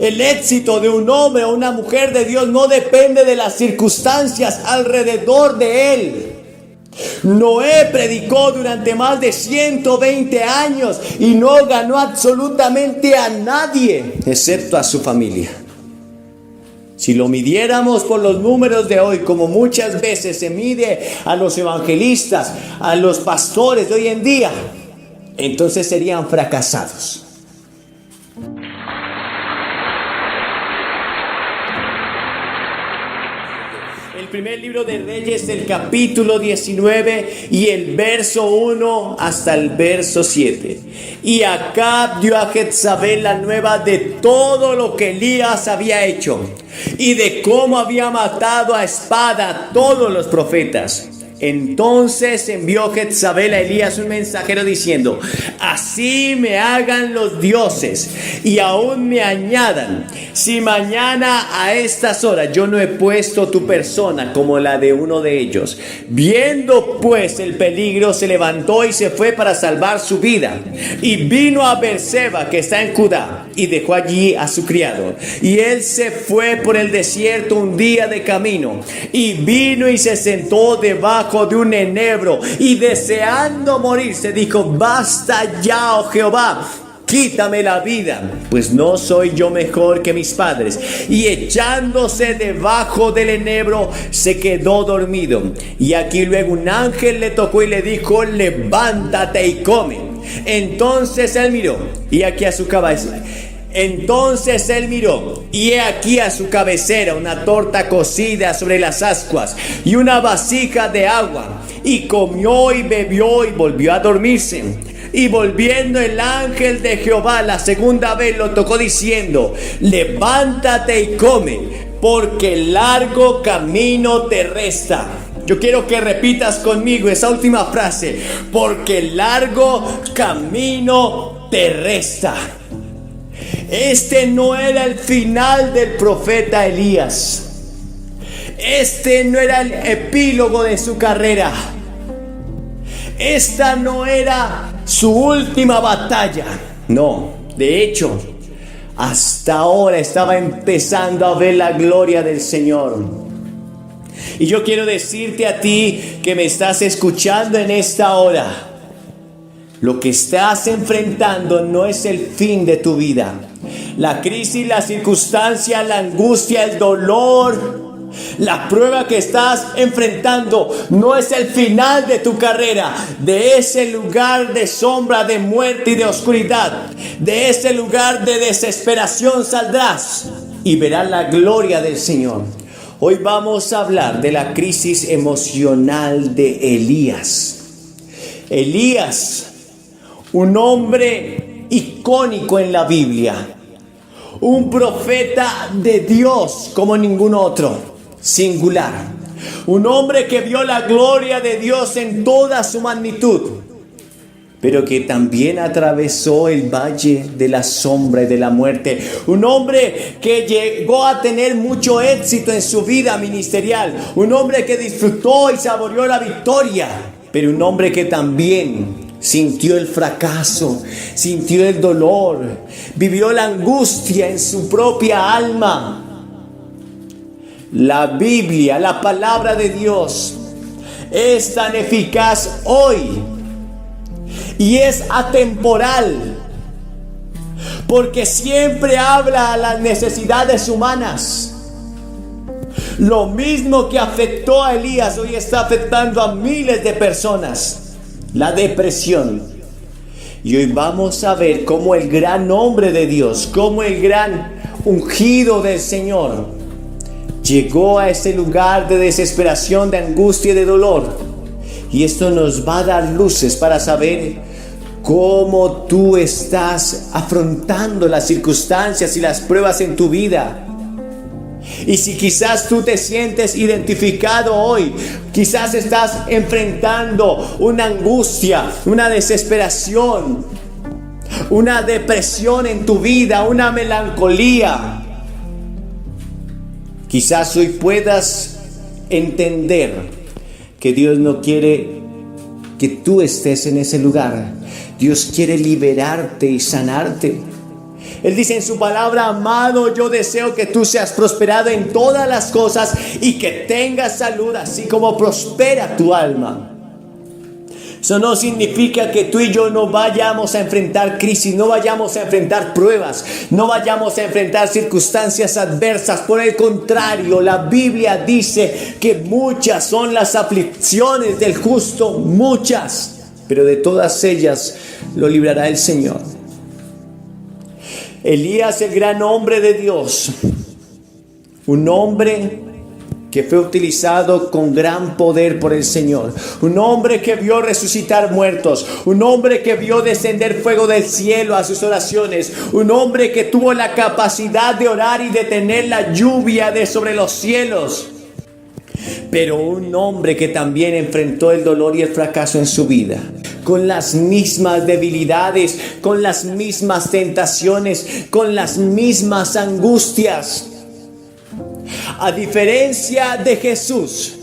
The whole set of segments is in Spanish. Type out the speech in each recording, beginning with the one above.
El éxito de un hombre o una mujer de Dios no depende de las circunstancias alrededor de él. Noé predicó durante más de 120 años y no ganó absolutamente a nadie, excepto a su familia. Si lo midiéramos por los números de hoy, como muchas veces se mide a los evangelistas, a los pastores de hoy en día, entonces serían fracasados. El primer libro de Reyes, el capítulo 19 y el verso 1 hasta el verso 7. Y Acab dio a Jezabel la nueva de todo lo que Elías había hecho y de cómo había matado a espada a todos los profetas. Entonces envió Jezabel a Elías un mensajero diciendo: así me hagan los dioses y aún me añadan, si mañana a estas horas yo no he puesto tu persona como la de uno de ellos. Viendo pues el peligro, se levantó y se fue para salvar su vida, y vino a Beerseba, que está en Judá, y dejó allí a su criado. Y él se fue por el desierto un día de camino, y vino y se sentó debajo de un enebro, y deseando morirse dijo: basta ya, oh Jehová, quítame la vida, pues no soy yo mejor que mis padres. Y echándose debajo del enebro, se quedó dormido. Y aquí luego un ángel le tocó y le dijo: levántate y come. Entonces él miró, y aquí a su cabeza. Entonces él miró, y he aquí a su cabecera una torta cocida sobre las ascuas y una vasija de agua, y comió y bebió y volvió a dormirse. Y volviendo el ángel de Jehová la segunda vez lo tocó diciendo: levántate y come, porque largo camino te resta. Yo quiero que repitas conmigo esa última frase: porque largo camino te resta. Este no era el final del profeta Elías. Este no era el epílogo de su carrera. Esta no era su última batalla. No, de hecho, hasta ahora estaba empezando a ver la gloria del Señor. Y yo quiero decirte a ti que me estás escuchando en esta hora: lo que estás enfrentando no es el fin de tu vida. La crisis, la circunstancia, la angustia, el dolor, la prueba que estás enfrentando no es el final de tu carrera. De ese lugar de sombra, de muerte y de oscuridad, de ese lugar de desesperación saldrás y verás la gloria del Señor. Hoy vamos a hablar de la crisis emocional de Elías. Elías, un hombre icónico en la Biblia, un profeta de Dios como ningún otro, singular, un hombre que vio la gloria de Dios en toda su magnitud, pero que también atravesó el valle de la sombra y de la muerte. Un hombre que llegó a tener mucho éxito en su vida ministerial, un hombre que disfrutó y saboreó la victoria, pero un hombre que también sintió el fracaso, sintió el dolor, vivió la angustia en su propia alma. La Biblia, la palabra de Dios, es tan eficaz hoy y es atemporal, porque siempre habla a las necesidades humanas. Lo mismo que afectó a Elías, hoy está afectando a miles de personas. La depresión. Y hoy vamos a ver cómo el gran hombre de Dios, cómo el gran ungido del Señor llegó a ese lugar de desesperación, de angustia y de dolor. Y esto nos va a dar luces para saber cómo tú estás afrontando las circunstancias y las pruebas en tu vida. Y si quizás tú te sientes identificado hoy, quizás estás enfrentando una angustia, una desesperación, una depresión en tu vida, una melancolía. Quizás hoy puedas entender que Dios no quiere que tú estés en ese lugar. Dios quiere liberarte y sanarte. Él dice en su palabra: amado, yo deseo que tú seas prosperado en todas las cosas y que tengas salud, así como prospera tu alma. Eso no significa que tú y yo no vayamos a enfrentar crisis, no vayamos a enfrentar pruebas, no vayamos a enfrentar circunstancias adversas. Por el contrario, la Biblia dice que muchas son las aflicciones del justo, muchas, pero de todas ellas lo librará el Señor. Elías, el gran hombre de Dios, un hombre que fue utilizado con gran poder por el Señor, un hombre que vio resucitar muertos, un hombre que vio descender fuego del cielo a sus oraciones, un hombre que tuvo la capacidad de orar y de tener la lluvia de sobre los cielos, pero un hombre que también enfrentó el dolor y el fracaso en su vida, con las mismas debilidades, con las mismas tentaciones, con las mismas angustias. A diferencia de Jesús,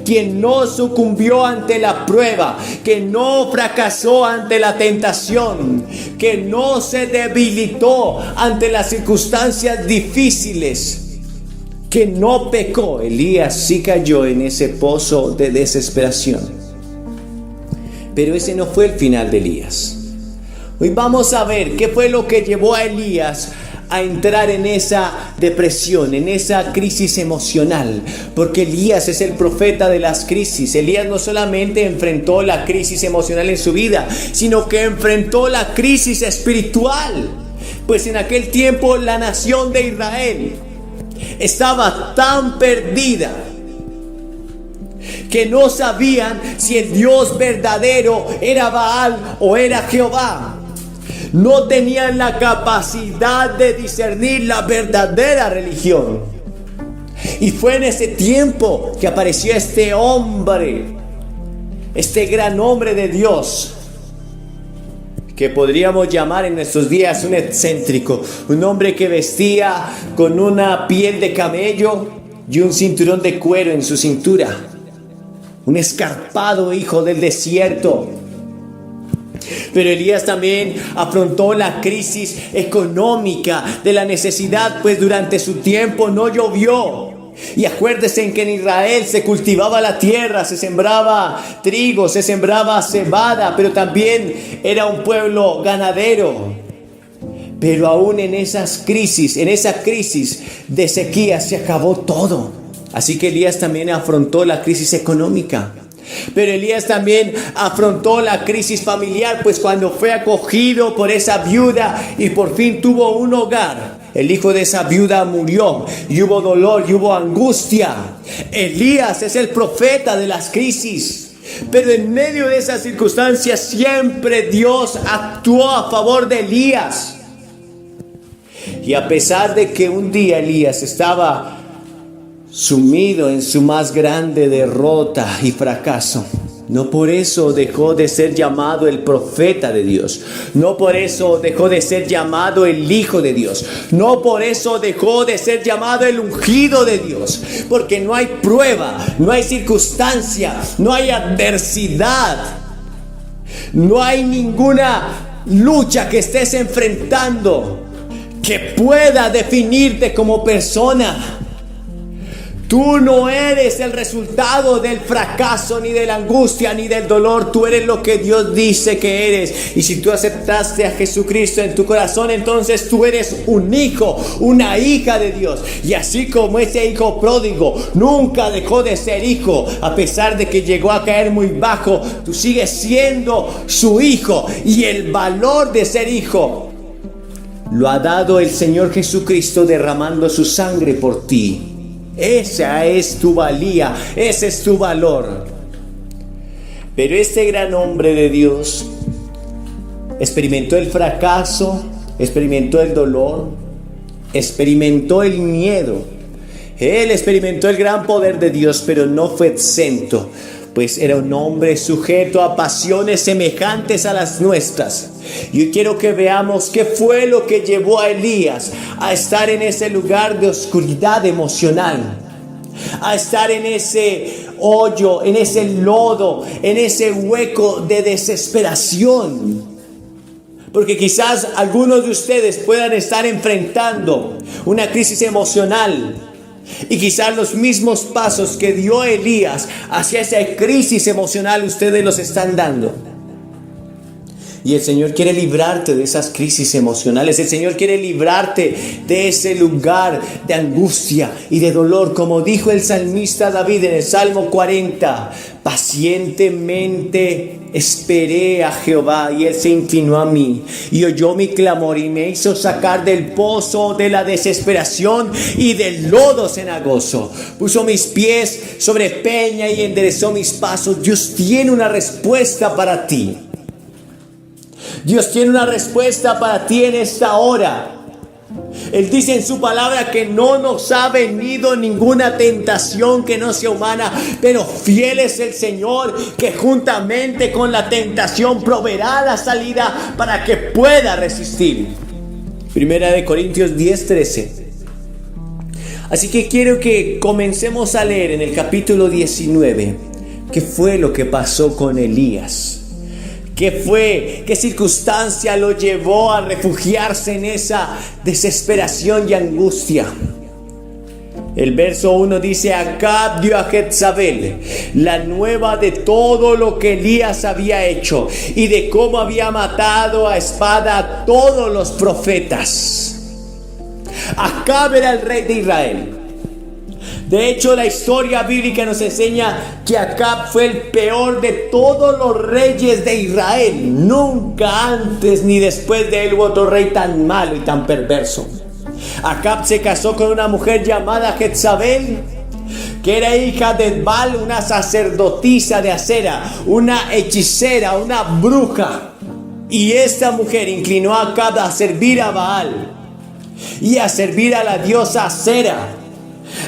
quien no sucumbió ante la prueba, que no fracasó ante la tentación, que no se debilitó ante las circunstancias difíciles, que no pecó, Elías sí cayó en ese pozo de desesperación. Pero ese no fue el final de Elías. Hoy vamos a ver qué fue lo que llevó a Elías a entrar en esa depresión, en esa crisis emocional, porque Elías es el profeta de las crisis. Elías no solamente enfrentó la crisis emocional en su vida, sino que enfrentó la crisis espiritual, pues en aquel tiempo la nación de Israel estaba tan perdida que no sabían si el Dios verdadero era Baal o era Jehová. No tenían la capacidad de discernir la verdadera religión. Y fue en ese tiempo que apareció este hombre, este gran hombre de Dios, que podríamos llamar en nuestros días un excéntrico, un hombre que vestía con una piel de camello y un cinturón de cuero en su cintura, un escarpado hijo del desierto. Pero Elías también afrontó la crisis económica de la necesidad, pues durante su tiempo no llovió. Y acuérdense en que en Israel se cultivaba la tierra, se sembraba trigo, se sembraba cebada, pero también era un pueblo ganadero. Pero aún en esa crisis de sequía se acabó todo. Así que Elías también afrontó la crisis económica. Pero Elías también afrontó la crisis familiar, pues cuando fue acogido por esa viuda y por fin tuvo un hogar, el hijo de esa viuda murió y hubo dolor y hubo angustia. Elías es el profeta de las crisis, pero en medio de esas circunstancias siempre Dios actuó a favor de Elías. Y a pesar de que un día Elías estaba sumido en su más grande derrota y fracaso, no por eso dejó de ser llamado el profeta de Dios. No por eso dejó de ser llamado el Hijo de Dios. No por eso dejó de ser llamado el ungido de Dios. Porque no hay prueba, no hay circunstancia, no hay adversidad, no hay ninguna lucha que estés enfrentando que pueda definirte como persona. Tú no eres el resultado del fracaso, ni de la angustia, ni del dolor. Tú eres lo que Dios dice que eres. Y si tú aceptaste a Jesucristo en tu corazón, entonces tú eres un hijo, una hija de Dios. Y así como ese hijo pródigo nunca dejó de ser hijo, a pesar de que llegó a caer muy bajo, tú sigues siendo su hijo. Y el valor de ser hijo lo ha dado el Señor Jesucristo derramando su sangre por ti. Esa es tu valía, ese es tu valor. Pero este gran hombre de Dios experimentó el fracaso, experimentó el dolor, experimentó el miedo. Él experimentó el gran poder de Dios, pero no fue exento, pues era un hombre sujeto a pasiones semejantes a las nuestras. Yo quiero que veamos qué fue lo que llevó a Elías a estar en ese lugar de oscuridad emocional, a estar en ese hoyo, en ese lodo, en ese hueco de desesperación. Porque quizás algunos de ustedes puedan estar enfrentando una crisis emocional. Y quizás los mismos pasos que dio Elías hacia esa crisis emocional ustedes los están dando. Y el Señor quiere librarte de esas crisis emocionales. El Señor quiere librarte de ese lugar de angustia y de dolor. Como dijo el salmista David en el Salmo 40. Pacientemente esperé a Jehová y Él se inclinó a mí y oyó mi clamor y me hizo sacar del pozo de la desesperación y del lodo cenagoso. Puso mis pies sobre peña y enderezó mis pasos. Dios tiene una respuesta para ti. Dios tiene una respuesta para ti en esta hora. Él dice en su palabra que no nos ha venido ninguna tentación que no sea humana, pero fiel es el Señor que juntamente con la tentación proveerá la salida para que pueda resistir. Primera de Corintios 10:13. Así que quiero que comencemos a leer en el capítulo 19 qué fue lo que pasó con Elías. ¿Qué circunstancia lo llevó a refugiarse en esa desesperación y angustia? El verso 1 dice: Acab dio a Jezabel la nueva de todo lo que Elías había hecho y de cómo había matado a espada a todos los profetas. Acab era el rey de Israel. De hecho, la historia bíblica nos enseña que Acab fue el peor de todos los reyes de Israel. Nunca antes ni después de él hubo otro rey tan malo y tan perverso. Acab se casó con una mujer llamada Jezabel, que era hija de Baal, una sacerdotisa de Acera, una hechicera, una bruja. Y esta mujer inclinó a Acab a servir a Baal y a servir a la diosa Acera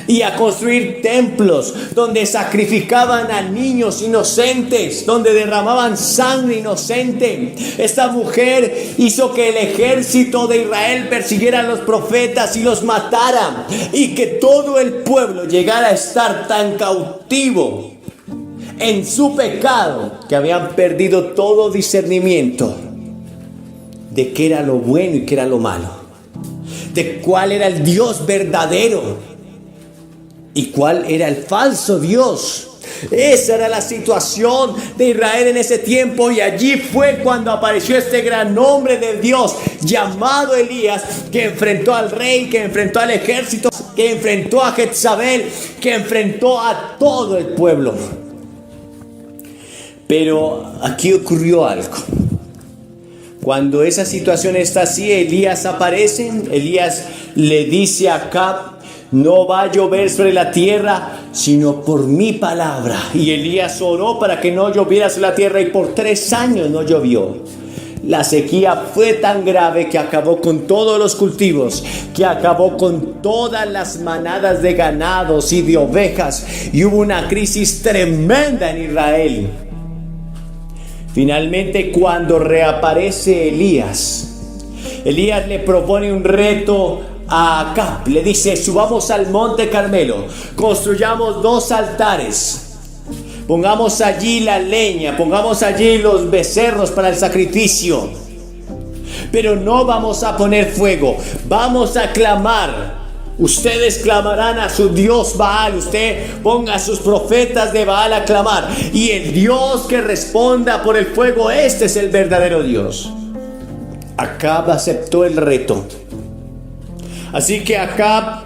y a construir templos donde sacrificaban a niños inocentes, donde derramaban sangre inocente. Esta mujer hizo que el ejército de Israel persiguiera a los profetas y los matara, y que todo el pueblo llegara a estar tan cautivo en su pecado que habían perdido todo discernimiento de qué era lo bueno y qué era lo malo, de cuál era el Dios verdadero y cuál era el falso Dios. Esa era la situación de Israel en ese tiempo, y allí fue cuando apareció este gran hombre de Dios llamado Elías, que enfrentó al rey, que enfrentó al ejército, que enfrentó a Jezabel, que enfrentó a todo el pueblo. Pero aquí ocurrió algo. Cuando esa situación está así, Elías aparece. Elías le dice a Acab: no va a llover sobre la tierra, sino por mi palabra. Y Elías oró para que no lloviera sobre la tierra, y por 3 años no llovió. La sequía fue tan grave que acabó con todos los cultivos, que acabó con todas las manadas de ganados y de ovejas, y hubo una crisis tremenda en Israel. Finalmente, cuando reaparece Elías le propone un reto a Acab. Le dice: subamos al monte Carmelo, construyamos 2 altares, pongamos allí la leña, pongamos allí los becerros para el sacrificio, pero no vamos a poner fuego, vamos a clamar. Ustedes clamarán a su Dios Baal, usted ponga a sus profetas de Baal a clamar, y el Dios que responda por el fuego, este es el verdadero Dios. Acab aceptó el reto. Así que Acab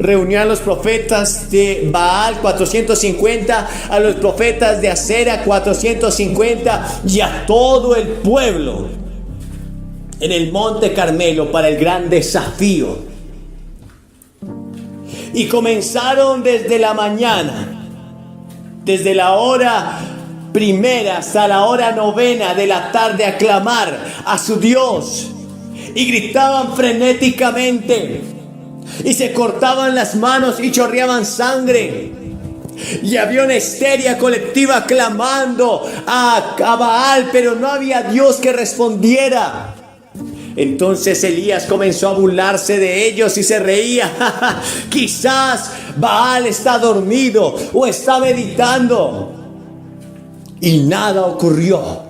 reunió a los profetas de Baal 450, a los profetas de Acera 450 y a todo el pueblo en el monte Carmelo para el gran desafío. Y comenzaron desde la mañana, desde la hora primera hasta la hora 9 de la tarde, a clamar a su Dios. Y gritaban frenéticamente, y se cortaban las manos y chorreaban sangre. Y había una histeria colectiva clamando a Baal, pero no había Dios que respondiera. Entonces Elías comenzó a burlarse de ellos y se reía. Quizás Baal está dormido o está meditando. Y nada ocurrió.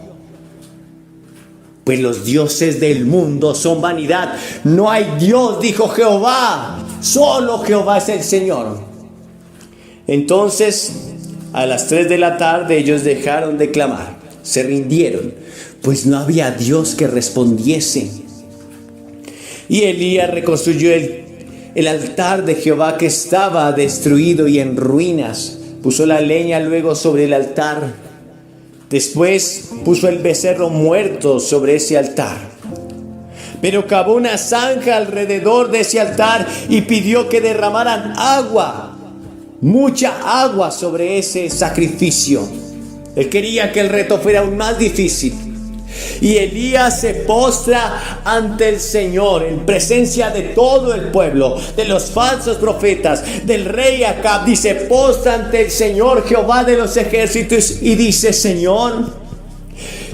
pues los dioses del mundo son vanidad. No hay Dios, dijo Jehová, solo Jehová es el Señor. Entonces, a las 3 de la tarde ellos dejaron de clamar, se rindieron, pues no había Dios que respondiese. Y Elías reconstruyó el altar de Jehová que estaba destruido y en ruinas. Puso la leña luego sobre el altar. Después puso el becerro muerto sobre ese altar. Pero cavó una zanja alrededor de ese altar y pidió que derramaran agua, mucha agua sobre ese sacrificio. Él quería que el reto fuera aún más difícil. Y Elías se postra ante el Señor en presencia de todo el pueblo, de los falsos profetas, del rey Acab. Dice, postra ante el Señor Jehová de los ejércitos y dice, Señor,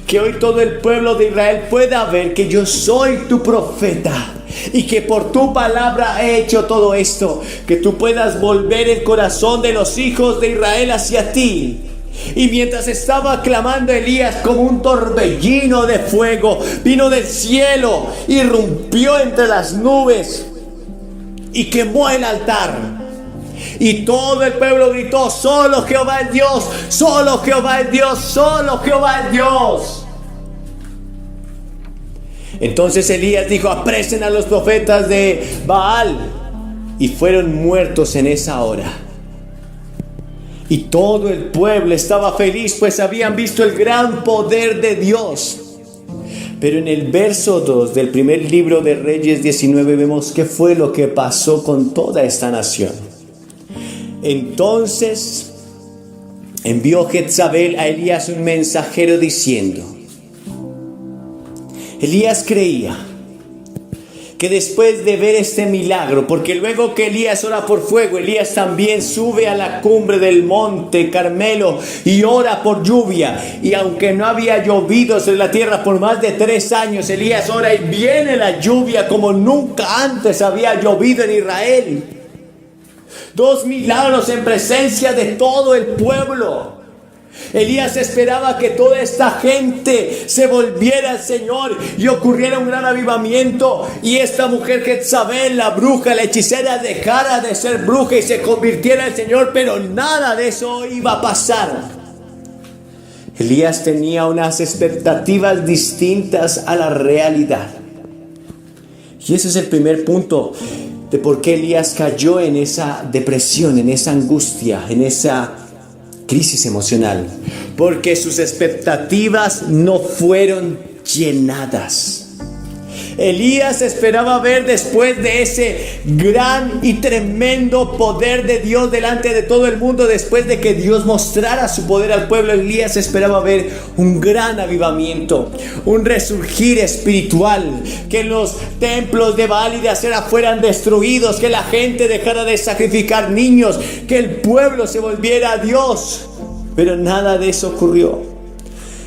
que hoy todo el pueblo de Israel pueda ver que yo soy tu profeta y que por tu palabra he hecho todo esto, que tú puedas volver el corazón de los hijos de Israel hacia ti. Y mientras estaba clamando Elías, como un torbellino de fuego vino del cielo, irrumpió entre las nubes y quemó el altar. Y todo el pueblo gritó, solo Jehová es Dios, solo Jehová es Dios, solo Jehová es Dios. Entonces Elías dijo, apresen a los profetas de Baal. Y fueron muertos en esa hora. Y todo el pueblo estaba feliz, pues habían visto el gran poder de Dios. Pero en el verso 2 del primer libro de Reyes 19 vemos qué fue lo que pasó con toda esta nación. Entonces envió Jezabel a Elías un mensajero diciendo, Elías creía que después de ver este milagro, porque luego que Elías ora por fuego, Elías también sube a la cumbre del monte Carmelo y ora por lluvia. Y aunque no había llovido sobre la tierra por más de 3 años, Elías ora y viene la lluvia como nunca antes había llovido en Israel. 2 milagros en presencia de todo el pueblo. Elías esperaba que toda esta gente se volviera al Señor y ocurriera un gran avivamiento, y esta mujer Jezabel, la bruja, la hechicera, dejara de ser bruja y se convirtiera al Señor, pero nada de eso iba a pasar. Elías tenía unas expectativas distintas a la realidad, y ese es el primer punto de por qué Elías cayó en esa depresión, en esa angustia, en esa crisis emocional, porque sus expectativas no fueron llenadas. Elías esperaba ver después de ese gran y tremendo poder de Dios delante de todo el mundo, después de que Dios mostrara su poder al pueblo, Elías esperaba ver un gran avivamiento, un resurgir espiritual, que los templos de Baal y de Acera fueran destruidos, que la gente dejara de sacrificar niños, que el pueblo se volviera a Dios. Pero nada de eso ocurrió.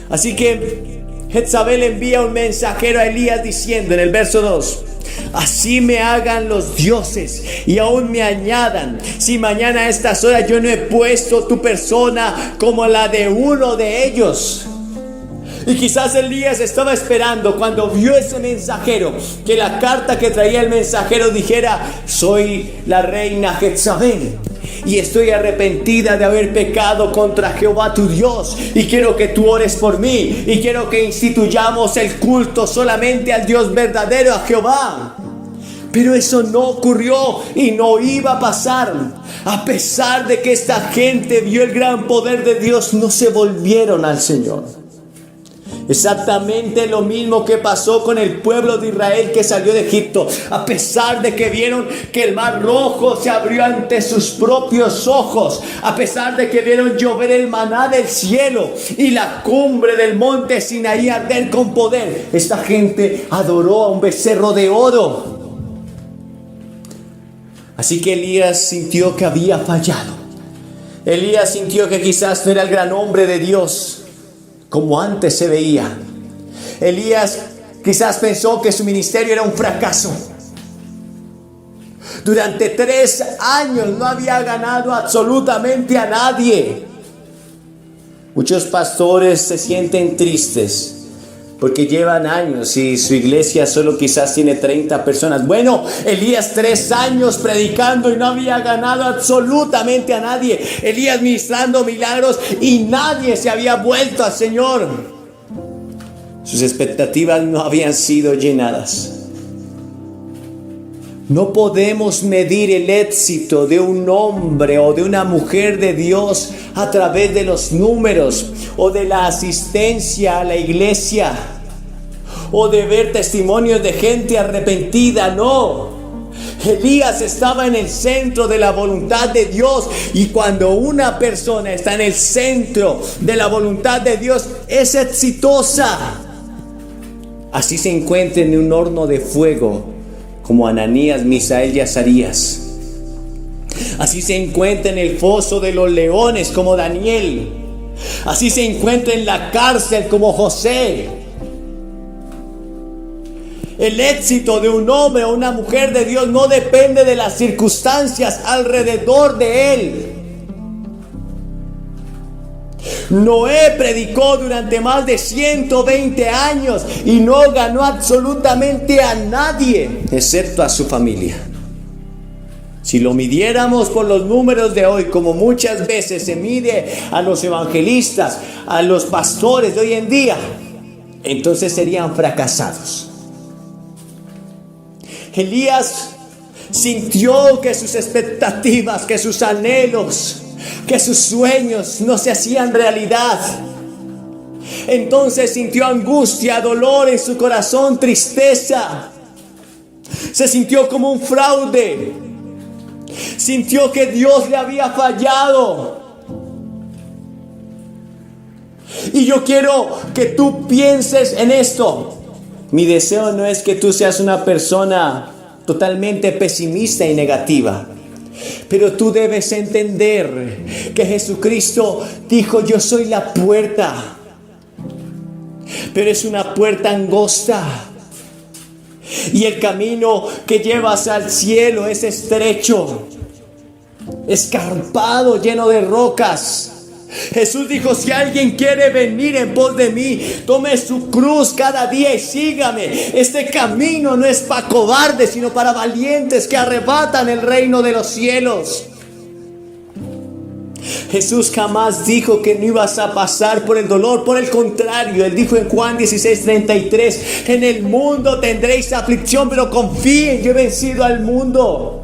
Así que Jezabel envía un mensajero a Elías diciendo en el verso 2: así me hagan los dioses y aún me añadan, si mañana a estas horas yo no he puesto tu persona como la de uno de ellos. Y quizás Elías estaba esperando, cuando vio ese mensajero, que la carta que traía el mensajero dijera: soy la reina Jezabel y estoy arrepentida de haber pecado contra Jehová tu Dios, y quiero que tú ores por mí, y quiero que instituyamos el culto solamente al Dios verdadero, a Jehová. Pero eso no ocurrió y no iba a pasar. A pesar de que esta gente vio el gran poder de Dios, no se volvieron al Señor. Exactamente lo mismo que pasó con el pueblo de Israel que salió de Egipto. A pesar de que vieron que el mar rojo se abrió ante sus propios ojos, a pesar de que vieron llover el maná del cielo y la cumbre del monte Sinaí arder con poder, esta gente adoró a un becerro de oro. Así que Elías sintió que había fallado. Elías sintió que quizás no era el gran hombre de Dios como antes se veía. Elías quizás pensó que su ministerio era un fracaso. Durante 3 años no había ganado absolutamente a nadie. Muchos pastores se sienten tristes porque llevan años y su iglesia solo quizás tiene 30 personas. Bueno, Elías 3 años predicando y no había ganado absolutamente a nadie. Elías ministrando milagros y nadie se había vuelto al Señor. Sus expectativas no habían sido llenadas. No podemos medir el éxito de un hombre o de una mujer de Dios a través de los números o de la asistencia a la iglesia o de ver testimonios de gente arrepentida. No. Elías estaba en el centro de la voluntad de Dios, y cuando una persona está en el centro de la voluntad de Dios es exitosa. Así se encuentra en un horno de fuego como Ananías, Misael y Azarías. Así se encuentra en el foso de los leones como Daniel. Así se encuentra en la cárcel como José. El éxito de un hombre o una mujer de Dios no depende de las circunstancias alrededor de él. Noé predicó durante más de 120 años y no ganó absolutamente a nadie, excepto a su familia. Si lo midiéramos por los números de hoy, como muchas veces se mide a los evangelistas, a los pastores de hoy en día, entonces serían fracasados. Elías sintió que sus expectativas, que sus anhelos, que sus sueños no se hacían realidad. Entonces sintió angustia, dolor en su corazón, tristeza. Se sintió como un fraude. Sintió que Dios le había fallado. Y yo quiero que tú pienses en esto. Mi deseo no es que tú seas una persona totalmente pesimista y negativa, pero tú debes entender que Jesucristo dijo: yo soy la puerta, pero es una puerta angosta, y el camino que llevas al cielo es estrecho, escarpado, lleno de rocas. Jesús dijo: si alguien quiere venir en pos de mí, tome su cruz cada día y sígame. Este camino no es para cobardes, sino para valientes que arrebatan el reino de los cielos. Jesús jamás dijo que no ibas a pasar por el dolor. Por el contrario, Él dijo en Juan 16:33: en el mundo tendréis aflicción, pero confíen, yo he vencido al mundo.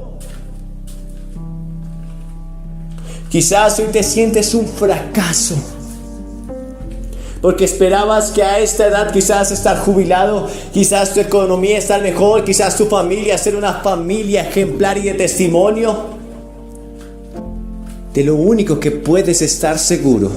Quizás hoy te sientes un fracaso porque esperabas que a esta edad quizás estar jubilado, quizás tu economía estar mejor, quizás tu familia ser una familia ejemplar y de testimonio. De lo único que puedes estar seguro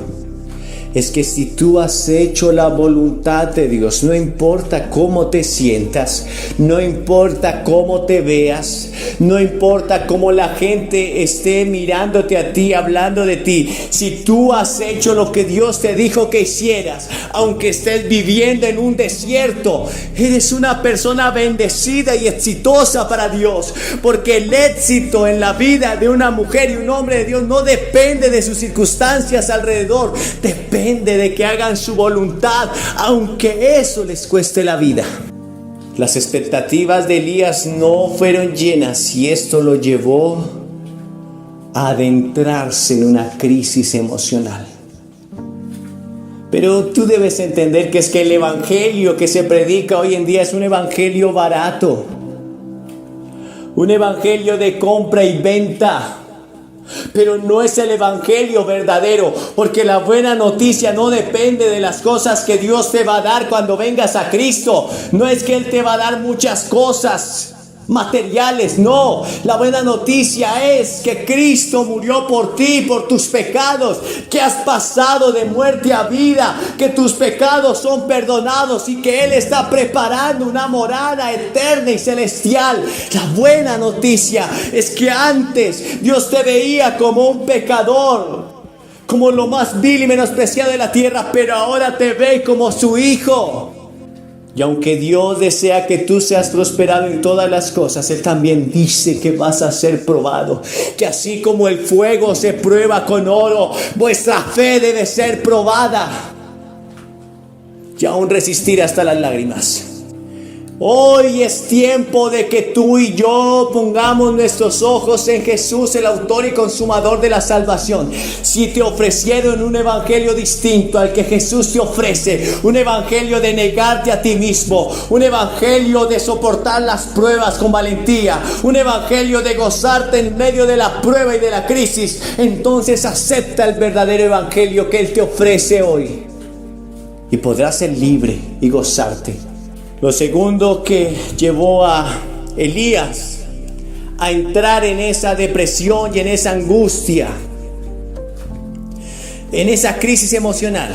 es que si tú has hecho la voluntad de Dios, no importa cómo te sientas, no importa cómo te veas, no importa cómo la gente esté mirándote a ti, hablando de ti, si tú has hecho lo que Dios te dijo que hicieras, aunque estés viviendo en un desierto, eres una persona bendecida y exitosa para Dios, porque el éxito en la vida de una mujer y un hombre de Dios no depende de sus circunstancias alrededor, depende de que hagan su voluntad, aunque eso les cueste la vida. Las expectativas de Elías no fueron llenas y esto lo llevó a adentrarse en una crisis emocional. Pero tú debes entender que es que el evangelio que se predica hoy en día es un evangelio barato, un evangelio de compra y venta. Pero no es el evangelio verdadero, porque la buena noticia no depende de las cosas que Dios te va a dar cuando vengas a Cristo. No es que Él te va a dar muchas cosas materiales, no. La buena noticia es que Cristo murió por ti, por tus pecados, que has pasado de muerte a vida, que tus pecados son perdonados y que Él está preparando una morada eterna y celestial. La buena noticia es que antes Dios te veía como un pecador, como lo más vil y menospreciado de la tierra, pero ahora te ve como su hijo. Y aunque Dios desea que tú seas prosperado en todas las cosas, Él también dice que vas a ser probado. Que así como el fuego se prueba con oro, vuestra fe debe ser probada. y aún resistir hasta las lágrimas. Hoy es tiempo de que tú y yo pongamos nuestros ojos en Jesús, el autor y consumador de la salvación. Si te ofrecieron un evangelio distinto al que Jesús te ofrece, un evangelio de negarte a ti mismo, un evangelio de soportar las pruebas con valentía, un evangelio de gozarte en medio de la prueba y de la crisis, entonces acepta el verdadero evangelio que Él te ofrece hoy y podrás ser libre y gozarte. Lo segundo que llevó a Elías a entrar en esa depresión y en esa angustia, en esa crisis emocional,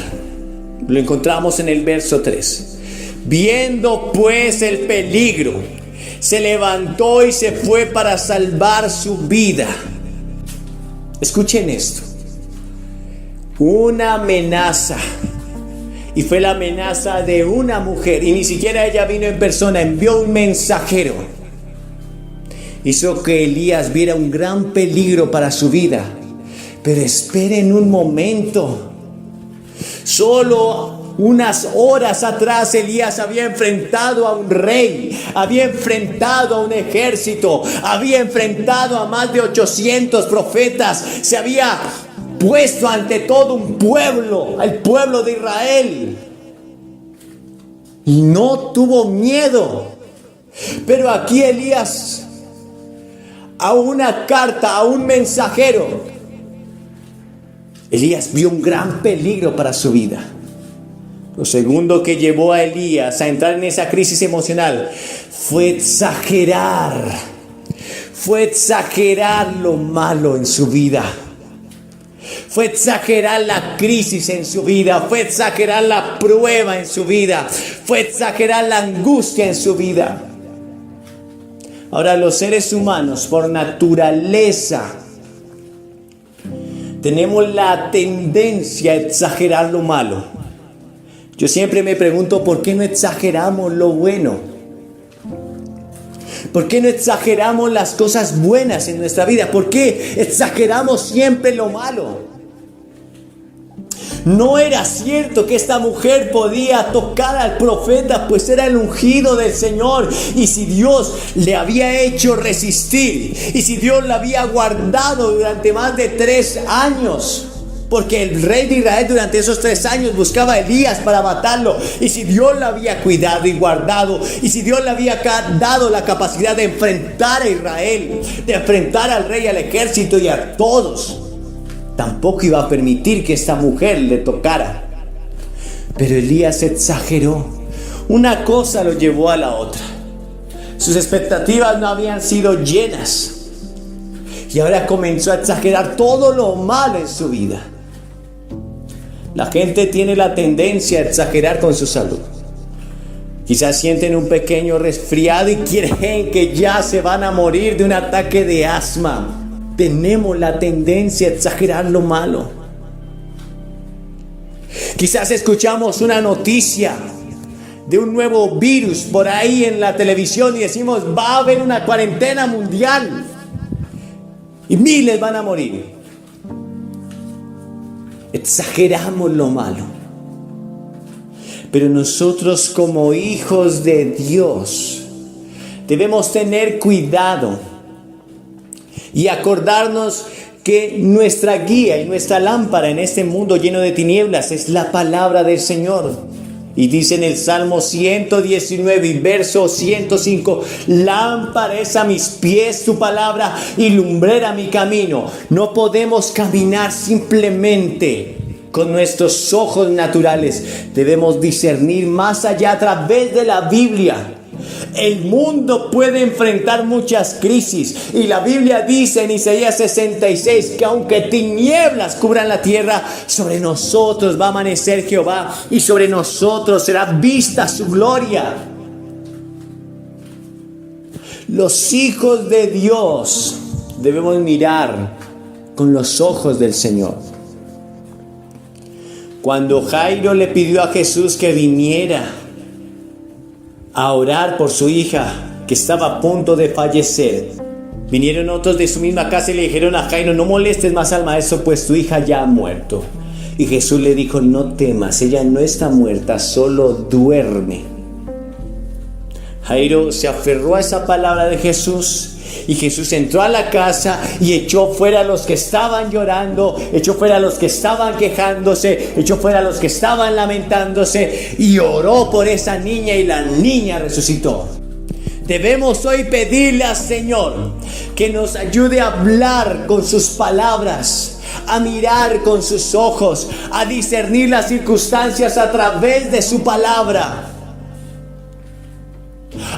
lo encontramos en el verso 3. Viendo pues el peligro, se levantó y se fue para salvar su vida. Escuchen esto. Una amenaza. Y fue la amenaza de una mujer, y ni siquiera ella vino en persona, envió un mensajero. Hizo que Elías viera un gran peligro para su vida. Pero esperen un momento. Solo unas horas atrás Elías había enfrentado a un rey, había enfrentado a un ejército, había enfrentado a más de 800 profetas, se había puesto ante todo un pueblo, el pueblo de Israel, y no tuvo miedo. Pero aquí Elías, a una carta, a un mensajero, Elías vio un gran peligro para su vida. Lo segundo que llevó a Elías a entrar en esa crisis emocional fue exagerar lo malo en su vida. Fue exagerar la crisis en su vida, fue exagerar la prueba en su vida, fue exagerar la angustia en su vida. Ahora, los seres humanos, por naturaleza, tenemos la tendencia a exagerar lo malo. Yo siempre me pregunto, ¿por qué no exageramos lo bueno? ¿Por qué no exageramos las cosas buenas en nuestra vida? ¿Por qué exageramos siempre lo malo? No era cierto que esta mujer podía tocar al profeta, pues era el ungido del Señor. Y si Dios le había hecho resistir, y si Dios la había guardado durante más de 3 años, porque el rey de Israel durante esos 3 años buscaba a Elías para matarlo. Y si Dios la había cuidado y guardado, y si Dios le había dado la capacidad de enfrentar a Israel, de enfrentar al rey, al ejército y a todos, tampoco iba a permitir que esta mujer le tocara. Pero Elías exageró. Una cosa lo llevó a la otra. Sus expectativas no habían sido llenas, y ahora comenzó a exagerar todo lo malo en su vida. La gente tiene la tendencia a exagerar con su salud. Quizás sienten un pequeño resfriado y creen que ya se van a morir de un ataque de asma. Tenemos la tendencia a exagerar lo malo. Quizás escuchamos una noticia de un nuevo virus por ahí en la televisión y decimos, va a haber una cuarentena mundial y miles van a morir. Exageramos lo malo. Pero nosotros, como hijos de Dios, debemos tener cuidado y acordarnos que nuestra guía y nuestra lámpara en este mundo lleno de tinieblas es la palabra del Señor. Y dice en el Salmo 119 y verso 105, lámpara es a mis pies tu palabra y lumbrera mi camino. No podemos caminar simplemente con nuestros ojos naturales. Debemos discernir más allá a través de la Biblia. El mundo puede enfrentar muchas crisis, y la Biblia dice en Isaías 66 que aunque tinieblas cubran la tierra, sobre nosotros va a amanecer Jehová y sobre nosotros será vista su gloria. Los hijos de Dios debemos mirar con los ojos del Señor. Cuando Jairo le pidió a Jesús que viniera a orar por su hija que estaba a punto de fallecer, vinieron otros de su misma casa y le dijeron a Jairo, no molestes más al maestro, pues tu hija ya ha muerto. Y Jesús le dijo: no temas, ella no está muerta, solo duerme. Jairo se aferró a esa palabra de Jesús. Y Jesús entró a la casa y echó fuera a los que estaban llorando, echó fuera a los que estaban quejándose, echó fuera a los que estaban lamentándose, y oró por esa niña, y la niña resucitó. Debemos hoy pedirle al Señor que nos ayude a hablar con sus palabras, a mirar con sus ojos, a discernir las circunstancias a través de su palabra,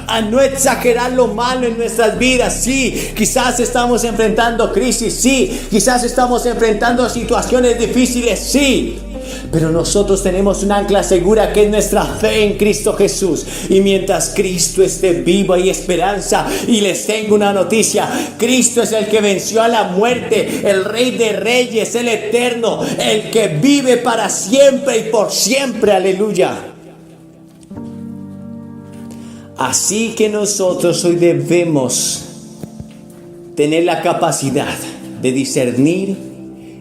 a no exagerar lo malo en nuestras vidas. Sí, quizás estamos enfrentando crisis, sí, quizás estamos enfrentando situaciones difíciles, sí, pero nosotros tenemos un ancla segura que es nuestra fe en Cristo Jesús. Y mientras Cristo esté vivo hay esperanza. Y les tengo una noticia: Cristo es el que venció a la muerte, el Rey de Reyes, el Eterno, el que vive para siempre y por siempre. Aleluya. Así que nosotros hoy debemos tener la capacidad de discernir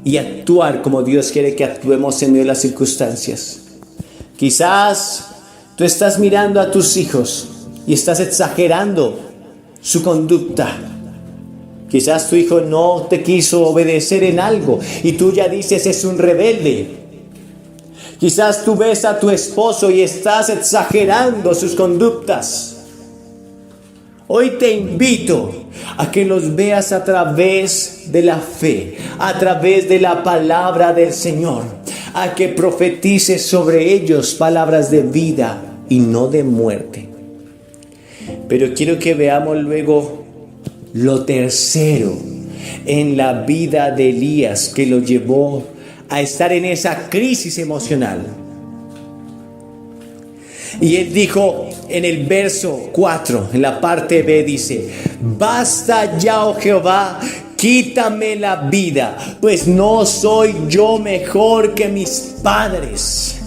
y actuar como Dios quiere que actuemos en medio de las circunstancias. Quizás tú estás mirando a tus hijos y estás exagerando su conducta. Quizás tu hijo no te quiso obedecer en algo y tú ya dices: es un rebelde. Quizás tú ves a tu esposo y estás exagerando sus conductas. Hoy te invito a que los veas a través de la fe, a través de la palabra del Señor, a que profetices sobre ellos palabras de vida y no de muerte. Pero quiero que veamos luego lo tercero en la vida de Elías que lo llevó a estar en esa crisis emocional. Y él dijo en el verso 4, en la parte B, dice: basta ya, oh Jehová, quítame la vida, pues no soy yo mejor que mis padres.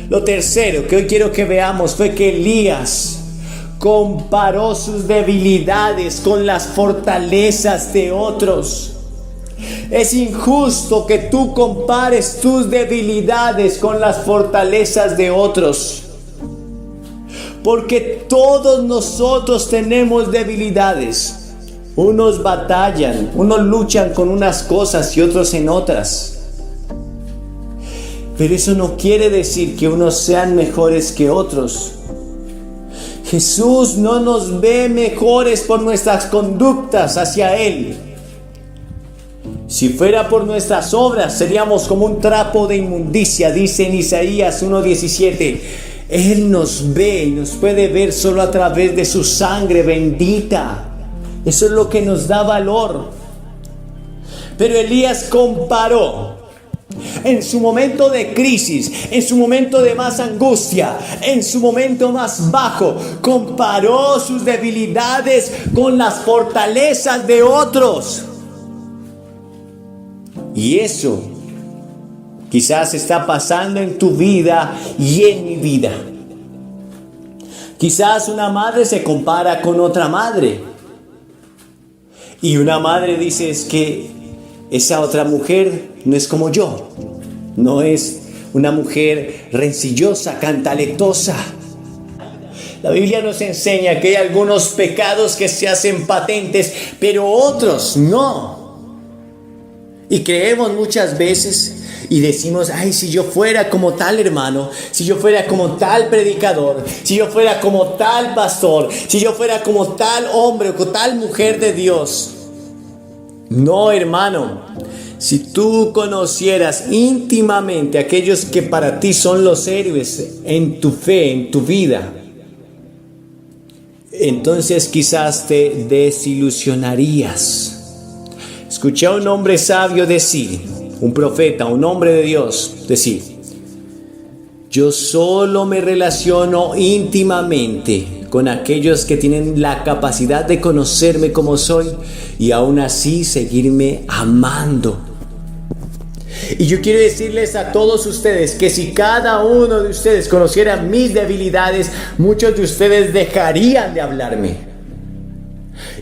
Lo tercero que hoy quiero que veamos fue que Elías comparó sus debilidades con las fortalezas de otros. Es injusto que tú compares tus debilidades con las fortalezas de otros, porque todos nosotros tenemos debilidades. Unos batallan, unos luchan con unas cosas y otros en otras. Pero eso no quiere decir que unos sean mejores que otros. Jesús no nos ve mejores por nuestras conductas hacia Él. Si fuera por nuestras obras, seríamos como un trapo de inmundicia, dice en Isaías 1:17. Él nos ve y nos puede ver solo a través de su sangre bendita. Eso es lo que nos da valor. Pero Elías comparó en su momento de crisis, en su momento de más angustia, en su momento más bajo, comparó sus debilidades con las fortalezas de otros. Y eso quizás está pasando en tu vida y en mi vida. Quizás una madre se compara con otra madre. Y una madre dice: es que esa otra mujer no es como yo. No es una mujer rencillosa, cantaletosa. La Biblia nos enseña que hay algunos pecados que se hacen patentes, pero otros no. Y creemos muchas veces y decimos: ay, si yo fuera como tal hermano, si yo fuera como tal predicador, si yo fuera como tal pastor, si yo fuera como tal hombre o como tal mujer de Dios. No, hermano. Si tú conocieras íntimamente a aquellos que para ti son los héroes en tu fe, en tu vida, entonces quizás te desilusionarías. Escuché a un hombre sabio decir, un profeta, un hombre de Dios, decir: yo solo me relaciono íntimamente con aquellos que tienen la capacidad de conocerme como soy y aún así seguirme amando. Y yo quiero decirles a todos ustedes que si cada uno de ustedes conociera mis debilidades, muchos de ustedes dejarían de hablarme.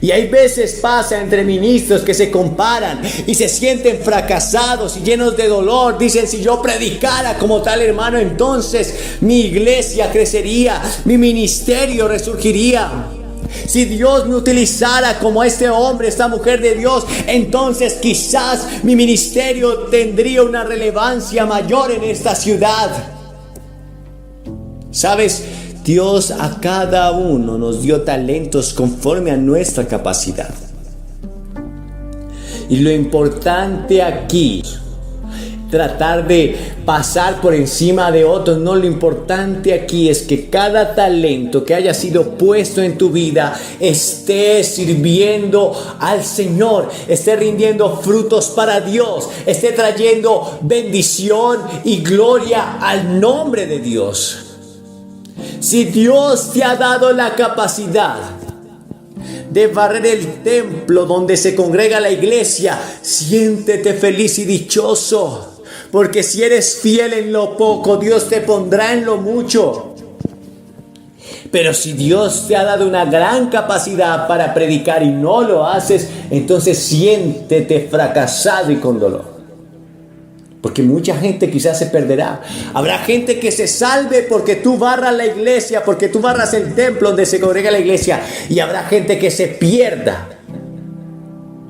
Y hay veces pasa entre ministros que se comparan y se sienten fracasados y llenos de dolor. Dicen, si yo predicara como tal hermano, entonces mi iglesia crecería, mi ministerio resurgiría. Si Dios me utilizara como este hombre, esta mujer de Dios, entonces quizás mi ministerio tendría una relevancia mayor en esta ciudad. ¿Sabes? Dios a cada uno nos dio talentos conforme a nuestra capacidad. Y lo importante aquí, tratar de pasar por encima de otros, no, lo importante aquí es que cada talento que haya sido puesto en tu vida esté sirviendo al Señor, esté rindiendo frutos para Dios, esté trayendo bendición y gloria al nombre de Dios. Si Dios te ha dado la capacidad de barrer el templo donde se congrega la iglesia, siéntete feliz y dichoso, porque si eres fiel en lo poco, Dios te pondrá en lo mucho. Pero si Dios te ha dado una gran capacidad para predicar y no lo haces, entonces siéntete fracasado y con dolor. Porque mucha gente quizás se perderá. Habrá gente que se salve porque tú barras la iglesia, porque tú barras el templo donde se congrega la iglesia. Y habrá gente que se pierda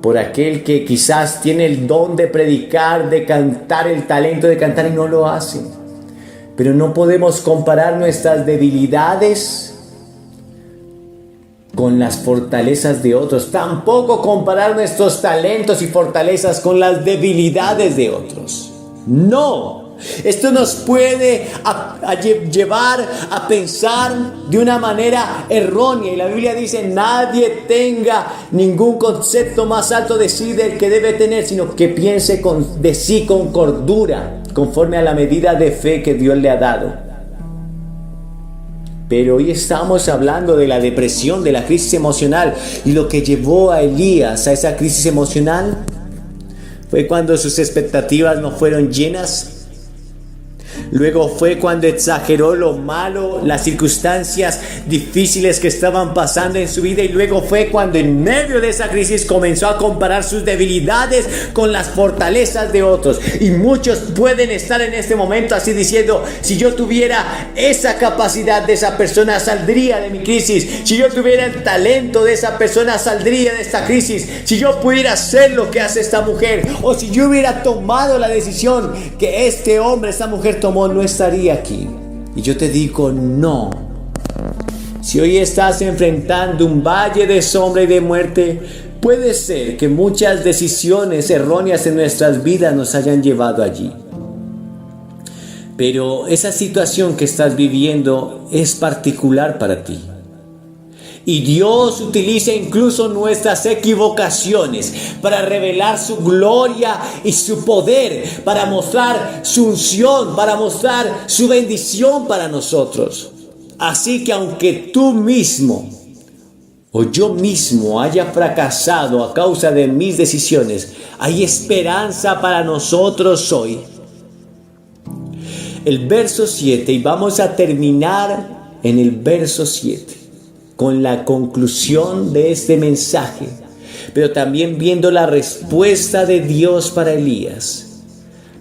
por aquel que quizás tiene el don de predicar, de cantar, el talento de cantar y no lo hace. Pero no podemos comparar nuestras debilidades con las fortalezas de otros. Tampoco comparar nuestros talentos y fortalezas con las debilidades de otros. No, esto nos puede llevar a pensar de una manera errónea. Y la Biblia dice, nadie tenga ningún concepto más alto de sí del que debe tener, sino que piense de sí con cordura, conforme a la medida de fe que Dios le ha dado. Pero hoy estamos hablando de la depresión, de la crisis emocional. Y lo que llevó a Elías a esa crisis emocional fue cuando sus expectativas no fueron llenas. Luego fue cuando exageró lo malo, las circunstancias difíciles que estaban pasando en su vida. Y luego fue cuando en medio de esa crisis comenzó a comparar sus debilidades con las fortalezas de otros. Y muchos pueden estar en este momento así diciendo, si yo tuviera esa capacidad de esa persona, saldría de mi crisis. Si yo tuviera el talento de esa persona, saldría de esta crisis. Si yo pudiera hacer lo que hace esta mujer, o si yo hubiera tomado la decisión que este hombre, esta mujer tomó, no estaría aquí. Y yo te digo, no. Si hoy estás enfrentando un valle de sombra y de muerte, puede ser que muchas decisiones erróneas en nuestras vidas nos hayan llevado allí. Pero esa situación que estás viviendo es particular para ti. Y Dios utiliza incluso nuestras equivocaciones para revelar su gloria y su poder, para mostrar su unción, para mostrar su bendición para nosotros. Así que aunque tú mismo o yo mismo haya fracasado a causa de mis decisiones, hay esperanza para nosotros hoy. El verso 7, y vamos a terminar en el verso 7. Con la conclusión de este mensaje, pero también viendo la respuesta de Dios para Elías.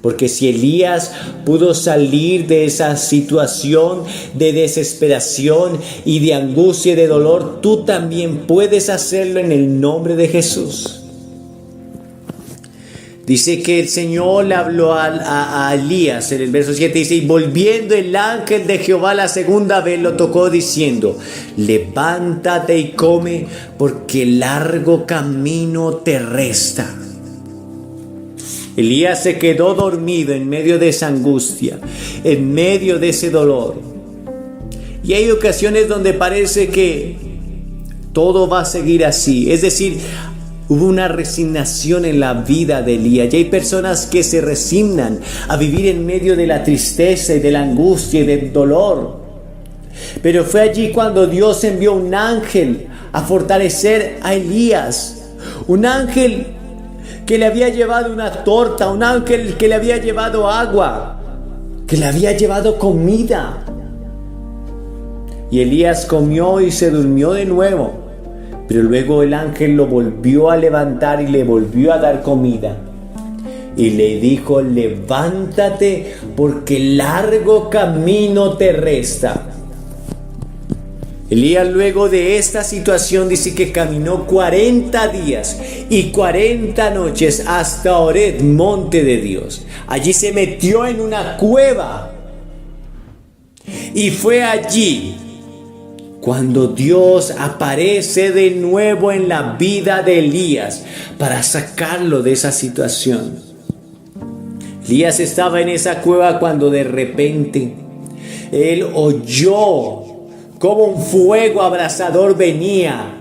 Porque si Elías pudo salir de esa situación de desesperación y de angustia y de dolor, tú también puedes hacerlo en el nombre de Jesús. Dice que el Señor le habló a Elías en el verso 7, dice, y volviendo el ángel de Jehová la segunda vez lo tocó diciendo, levántate y come, porque largo camino te resta. Elías se quedó dormido en medio de esa angustia, en medio de ese dolor. Y hay ocasiones donde parece que todo va a seguir así, es decir, hubo una resignación en la vida de Elías. Y hay personas que se resignan a vivir en medio de la tristeza y de la angustia y del dolor. Pero fue allí cuando Dios envió un ángel a fortalecer a Elías. Un ángel que le había llevado una torta, un ángel que le había llevado agua, que le había llevado comida. Y Elías comió y se durmió de nuevo. Pero luego el ángel lo volvió a levantar y le volvió a dar comida. Y le dijo: levántate, porque largo camino te resta. Elías, luego de esta situación, dice que caminó 40 días y 40 noches hasta Horeb, monte de Dios. Allí se metió en una cueva. Y fue allí cuando Dios aparece de nuevo en la vida de Elías para sacarlo de esa situación. Elías estaba en esa cueva cuando de repente él oyó como un fuego abrasador venía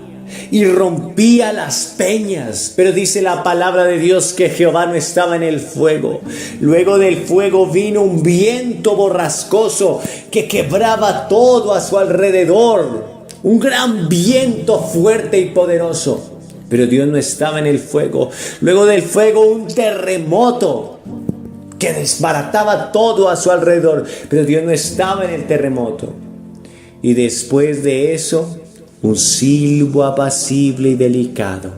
y rompía las peñas. Pero dice la palabra de Dios que Jehová no estaba en el fuego. Luego del fuego vino un viento borrascoso que quebraba todo a su alrededor. Un gran viento fuerte y poderoso. Pero Dios no estaba en el fuego. Luego del fuego un terremoto que desbarataba todo a su alrededor. Pero Dios no estaba en el terremoto. Y después de eso, un silbo apacible y delicado.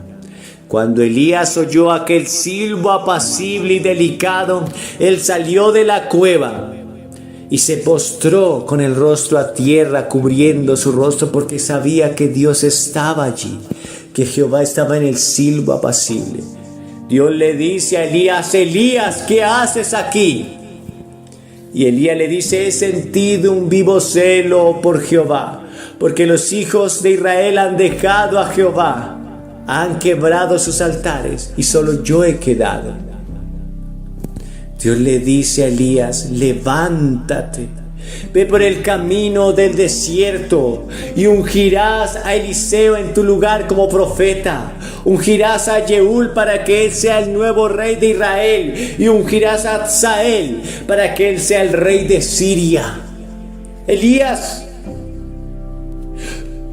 Cuando Elías oyó aquel silbo apacible y delicado, él salió de la cueva y se postró con el rostro a tierra, cubriendo su rostro, porque sabía que Dios estaba allí, que Jehová estaba en el silbo apacible. Dios le dice a Elías: Elías, ¿qué haces aquí? Y Elías le dice: he sentido un vivo celo por Jehová, porque los hijos de Israel han dejado a Jehová, han quebrado sus altares y solo yo he quedado. Dios le dice a Elías: levántate, ve por el camino del desierto y ungirás a Eliseo en tu lugar como profeta. Ungirás a Jeúl para que él sea el nuevo rey de Israel, y ungirás a Hazael para que él sea el rey de Siria. Elías,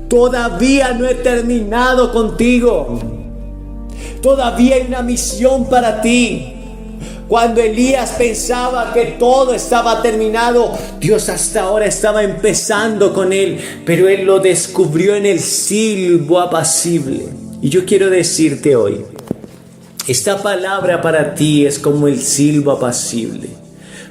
todavía no he terminado contigo. Todavía hay una misión para ti. Cuando Elías pensaba que todo estaba terminado, Dios hasta ahora estaba empezando con él, pero él lo descubrió en el silbo apacible. Y yo quiero decirte hoy, esta palabra para ti es como el silbo apacible,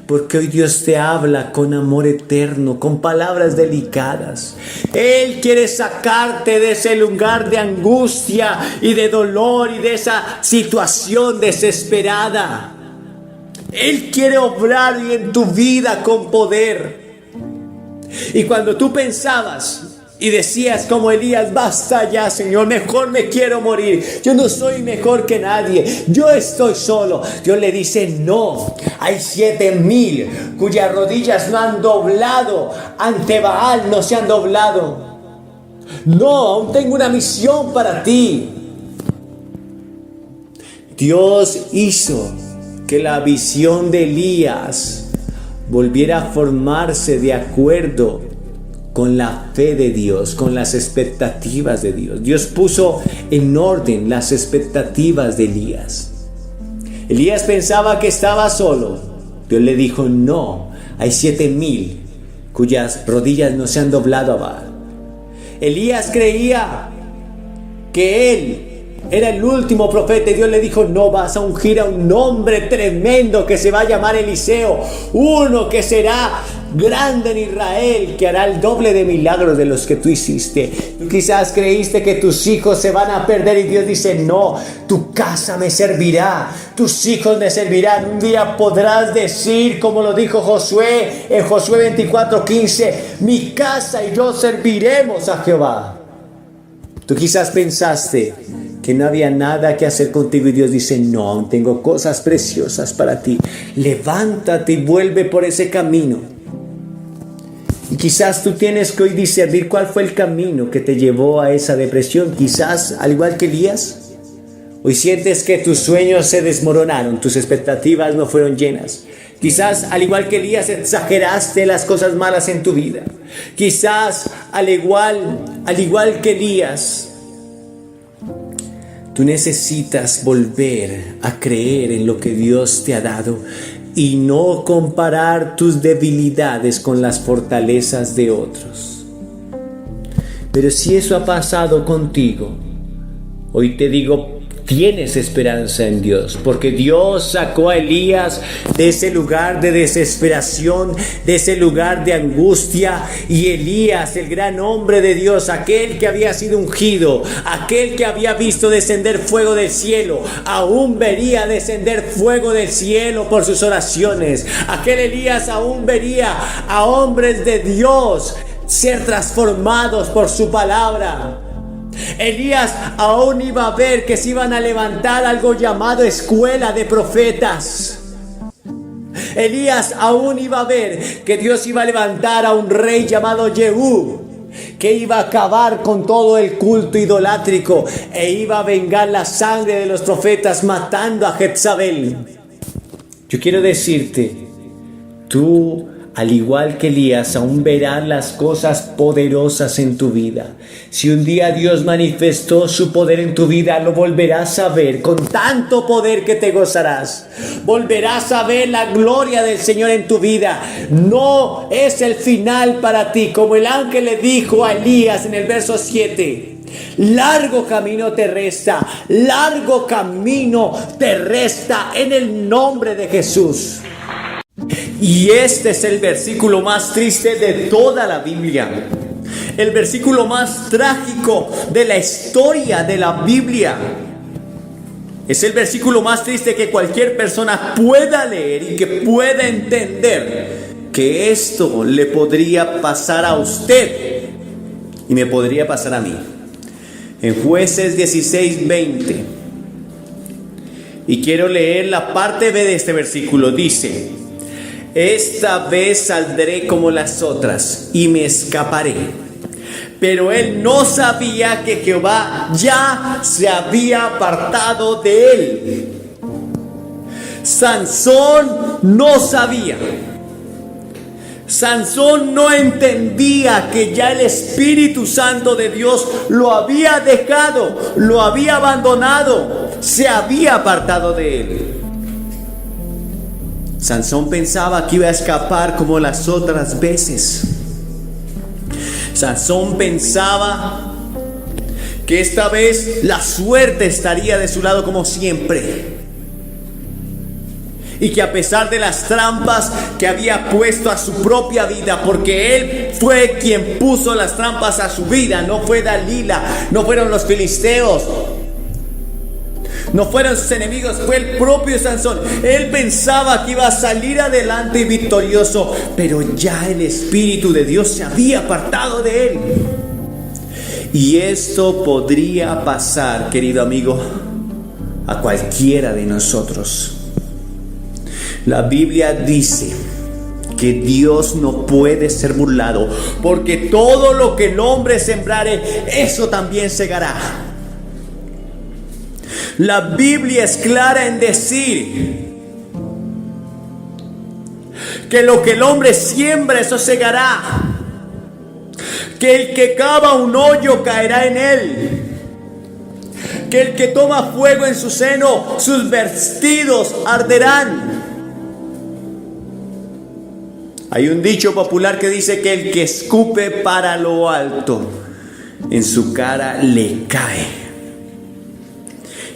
porque hoy Dios te habla con amor eterno, con palabras delicadas. Él quiere sacarte de ese lugar de angustia y de dolor y de esa situación desesperada. Él quiere obrar en tu vida con poder. Y cuando tú pensabas y decías como Elías: basta ya, Señor, mejor me quiero morir, yo no soy mejor que nadie, yo estoy solo. Dios le dice: no, hay 7,000 cuyas rodillas no han doblado ante Baal, no se han doblado. No, aún tengo una misión para ti. Dios hizo que la visión de Elías volviera a formarse de acuerdo con la fe de Dios, con las expectativas de Dios. Dios puso en orden las expectativas de Elías. Elías pensaba que estaba solo. Dios le dijo: no, hay 7,000 cuyas rodillas no se han doblado a Baal. Elías creía que él era el último profeta y Dios le dijo: no, vas a ungir a un hombre tremendo que se va a llamar Eliseo, uno que será grande en Israel, que hará el doble de milagros de los que tú hiciste. Tú quizás creíste que tus hijos se van a perder y Dios dice: no, tu casa me servirá, tus hijos me servirán. Un día podrás decir, como lo dijo Josué en Josué 24:15: mi casa y yo serviremos a Jehová. Tú quizás pensaste que no había nada que hacer contigo y Dios dice: no, aún tengo cosas preciosas para ti. Levántate y vuelve por ese camino. Y quizás tú tienes que hoy discernir cuál fue el camino que te llevó a esa depresión. Quizás, al igual que Elías, hoy sientes que tus sueños se desmoronaron, tus expectativas no fueron llenas. Quizás, al igual que Elías, exageraste las cosas malas en tu vida. Quizás, al igual que Elías, tú necesitas volver a creer en lo que Dios te ha dado y no comparar tus debilidades con las fortalezas de otros. Pero si eso ha pasado contigo, Hoy te digo, tienes esperanza en Dios, porque Dios sacó a Elías de ese lugar de desesperación, de ese lugar de angustia, y Elías, el gran hombre de Dios, aquel que había sido ungido, aquel que había visto descender fuego del cielo, aún vería descender fuego del cielo por sus oraciones. Aquel Elías aún vería a hombres de Dios ser transformados por su palabra. Elías aún iba a ver que se iban a levantar algo llamado escuela de profetas. Elías aún iba a ver que Dios iba a levantar a un rey llamado Jehú, que iba a acabar con todo el culto idolátrico e iba a vengar la sangre de los profetas matando a Jezabel. Yo quiero decirte, tú, al igual que Elías, aún verás las cosas poderosas en tu vida. Si un día Dios manifestó su poder en tu vida, lo volverás a ver con tanto poder que te gozarás. Volverás a ver la gloria del Señor en tu vida. No es el final para ti, como el ángel le dijo a Elías en el verso 7. Largo camino te resta, largo camino te resta en el nombre de Jesús. Y este es el versículo más triste de toda la Biblia. El versículo más trágico de la historia de la Biblia. Es el versículo más triste que cualquier persona pueda leer y que pueda entender que esto le podría pasar a usted y me podría pasar a mí. En Jueces 16:20. Y quiero leer la parte B de este versículo. Dice: esta vez saldré como las otras y me escaparé. Pero él no sabía que Jehová ya se había apartado de él. Sansón no sabía. Sansón no entendía que ya el Espíritu Santo de Dios lo había dejado, lo había abandonado, se había apartado de él. Sansón pensaba que iba a escapar como las otras veces. Sansón pensaba que esta vez la suerte estaría de su lado como siempre. Y que a pesar de las trampas que había puesto a su propia vida, porque él fue quien puso las trampas a su vida, no fue Dalila, no fueron los filisteos, no fueron sus enemigos, fue el propio Sansón. Él pensaba que iba a salir adelante y victorioso, pero ya el Espíritu de Dios se había apartado de él. Y esto podría pasar, querido amigo, a cualquiera de nosotros. La Biblia dice que Dios no puede ser burlado, porque todo lo que el hombre sembrare, eso también segará. La Biblia es clara en decir que lo que el hombre siembra, eso segará. Que el que cava un hoyo caerá en él. Que el que toma fuego en su seno, sus vestidos arderán. Hay un dicho popular que dice que el que escupe para lo alto, en su cara le cae.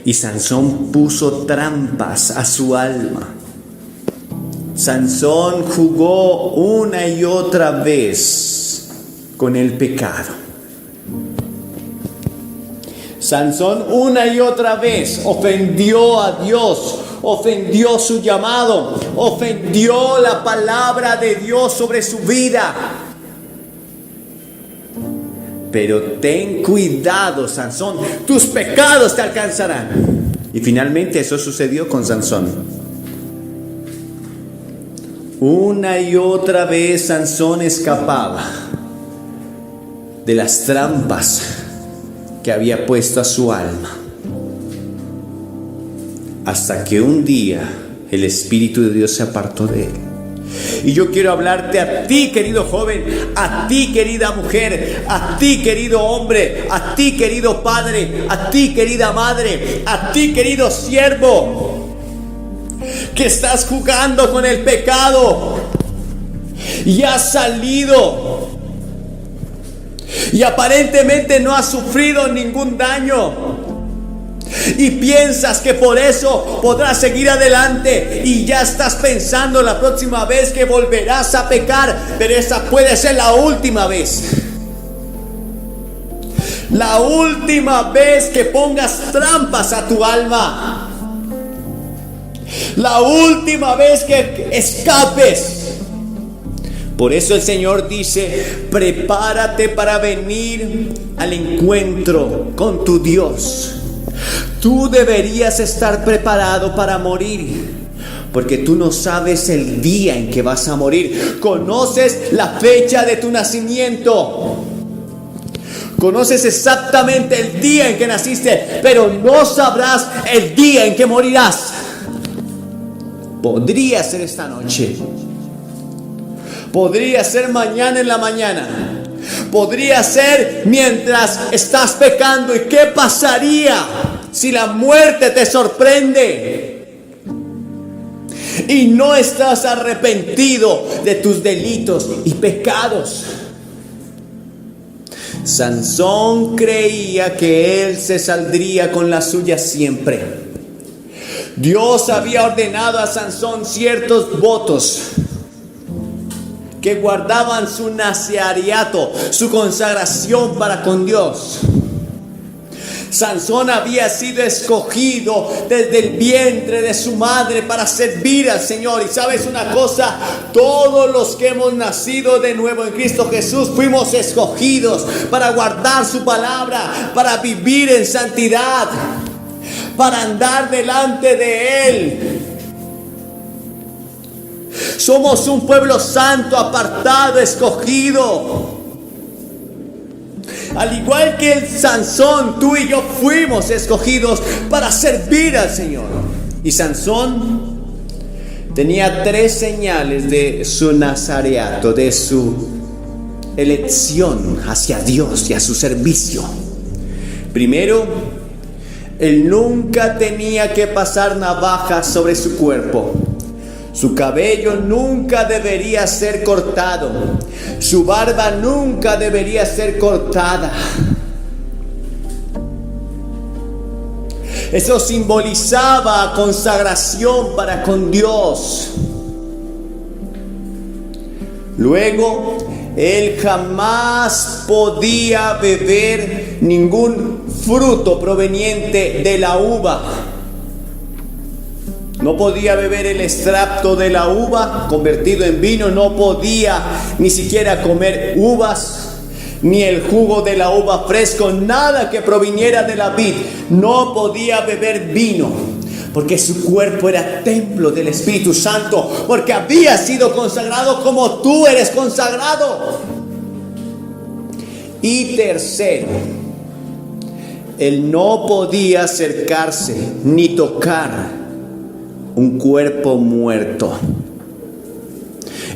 Y Sansón puso trampas a su alma. Sansón jugó una y otra vez con el pecado. Sansón una y otra vez ofendió a Dios, ofendió su llamado, ofendió la palabra de Dios sobre su vida. Pero ten cuidado, Sansón, tus pecados te alcanzarán. Y finalmente eso sucedió con Sansón. Una y otra vez Sansón escapaba de las trampas que había puesto a su alma, hasta que un día el Espíritu de Dios se apartó de él. Y yo quiero hablarte a ti, querido joven, a ti, querida mujer, a ti, querido hombre, a ti, querido padre, a ti, querida madre, a ti, querido siervo, que estás jugando con el pecado y has salido y aparentemente no has sufrido ningún daño. Y piensas que por eso podrás seguir adelante y ya estás pensando la próxima vez que volverás a pecar, pero esa puede ser la última vez. La última vez que pongas trampas a tu alma. La última vez que escapes. Por eso el Señor dice: prepárate para venir al encuentro con tu Dios. Tú deberías estar preparado para morir, porque tú no sabes el día en que vas a morir. Conoces la fecha de tu nacimiento. Conoces exactamente el día en que naciste, pero no sabrás el día en que morirás. Podría ser esta noche. Podría ser mañana en la mañana. Podría ser mientras estás pecando. ¿Y qué pasaría si la muerte te sorprende y no estás arrepentido de tus delitos y pecados? Sansón creía que él se saldría con la suya siempre. Dios había ordenado a Sansón ciertos votos que guardaban su nazareato, su consagración para con Dios. Sansón había sido escogido desde el vientre de su madre para servir al Señor. Y sabes una cosa, todos los que hemos nacido de nuevo en Cristo Jesús fuimos escogidos para guardar su palabra, para vivir en santidad, para andar delante de Él. Somos un pueblo santo, apartado, escogido. Al igual que el Sansón, tú y yo fuimos escogidos para servir al Señor. Y Sansón tenía 3 señales de su nazareato, de su elección hacia Dios y a su servicio. Primero, él nunca tenía que pasar navaja sobre su cuerpo. Su cabello nunca debería ser cortado. Su barba nunca debería ser cortada. Eso simbolizaba consagración para con Dios. Luego, él jamás podía beber ningún fruto proveniente de la uva. No podía beber el extracto de la uva convertido en vino. No podía ni siquiera comer uvas, ni el jugo de la uva fresco, nada que proviniera de la vid. No podía beber vino, porque su cuerpo era templo del Espíritu Santo, porque había sido consagrado como tú eres consagrado. Y tercero, él no podía acercarse ni tocar un cuerpo muerto.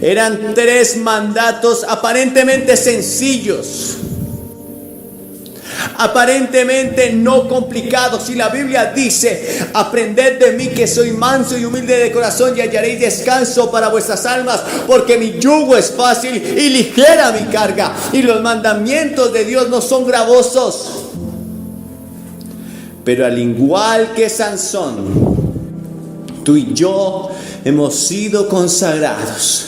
Eran 3 mandatos aparentemente sencillos, aparentemente no complicados. Y la Biblia dice: aprended de mí que soy manso y humilde de corazón, y hallaréis descanso para vuestras almas, porque mi yugo es fácil y ligera mi carga. Y los mandamientos de Dios no son gravosos. Pero al igual que Sansón, tú y yo hemos sido consagrados.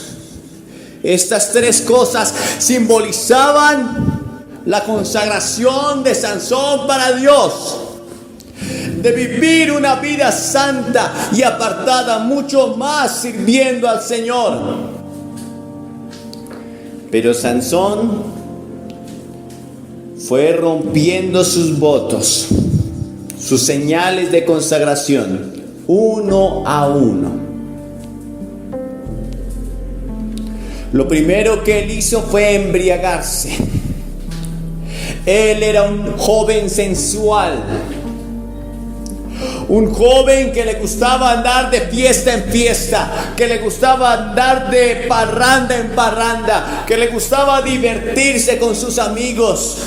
Estas 3 cosas simbolizaban la consagración de Sansón para Dios, de vivir una vida santa y apartada, mucho más sirviendo al Señor. Pero Sansón fue rompiendo sus votos, sus señales de consagración, uno a uno. Lo primero que él hizo fue embriagarse. Él era un joven sensual, un joven que le gustaba andar de fiesta en fiesta, que le gustaba andar de parranda en parranda, que le gustaba divertirse con sus amigos.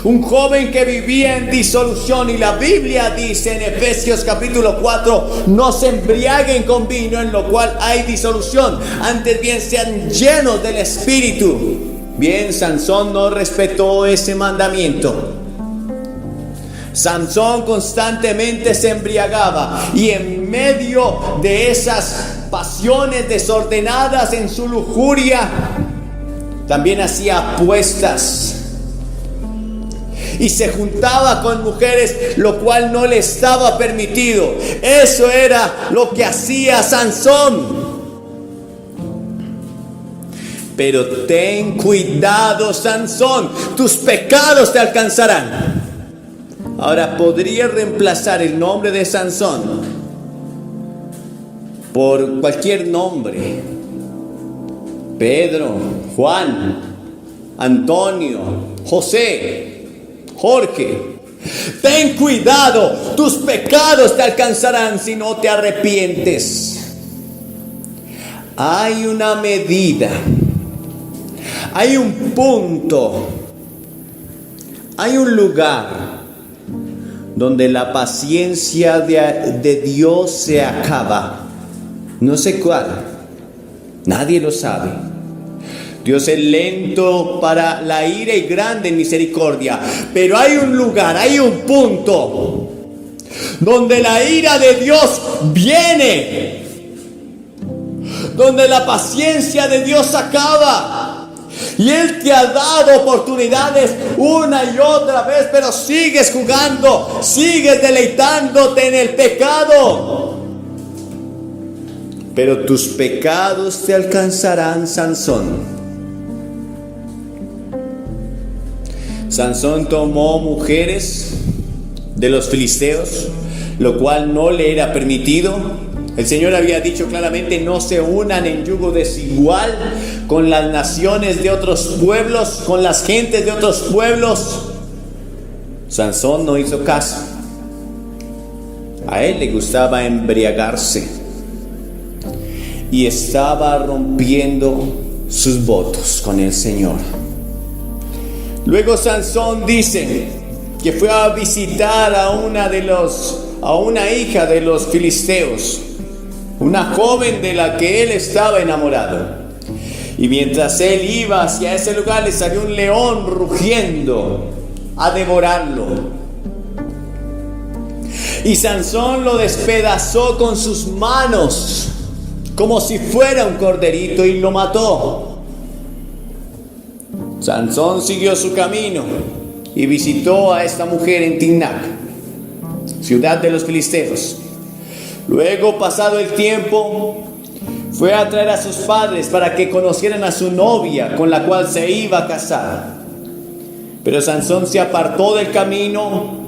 Un joven que vivía en disolución. Y la Biblia dice en Efesios capítulo 4: no se embriaguen con vino, en lo cual hay disolución, antes bien sean llenos del Espíritu. Bien, Sansón no respetó ese mandamiento. Sansón constantemente se embriagaba y en medio de esas pasiones desordenadas en su lujuria, también hacía apuestas y se juntaba con mujeres, lo cual no le estaba permitido. Eso era lo que hacía Sansón. Pero ten cuidado, Sansón, tus pecados te alcanzarán. Ahora, podría reemplazar el nombre de Sansón por cualquier nombre: Pedro, Juan, Antonio, José, Jorge. Ten cuidado, tus pecados te alcanzarán si no te arrepientes. Hay una medida, hay un punto, hay un lugar donde la paciencia de Dios se acaba. No sé cuál, nadie lo sabe. Dios es lento para la ira y grande en misericordia, pero hay un lugar, hay un punto donde la ira de Dios viene, donde la paciencia de Dios acaba. Y Él te ha dado oportunidades una y otra vez, pero sigues jugando, sigues deleitándote en el pecado. Pero tus pecados te alcanzarán, Sansón. Sansón tomó mujeres de los filisteos, lo cual no le era permitido. El Señor había dicho claramente: no se unan en yugo desigual con las naciones de otros pueblos, con las gentes de otros pueblos. Sansón no hizo caso. A él le gustaba embriagarse y estaba rompiendo sus votos con el Señor. Luego Sansón dice que fue a visitar a una hija de los filisteos, una joven de la que él estaba enamorado. Y mientras él iba hacia ese lugar, le salió un león rugiendo a devorarlo. Y Sansón lo despedazó con sus manos como si fuera un corderito y lo mató. Sansón siguió su camino y visitó a esta mujer en Timnac, ciudad de los filisteos. Luego, pasado el tiempo, fue a traer a sus padres para que conocieran a su novia con la cual se iba a casar. Pero Sansón se apartó del camino,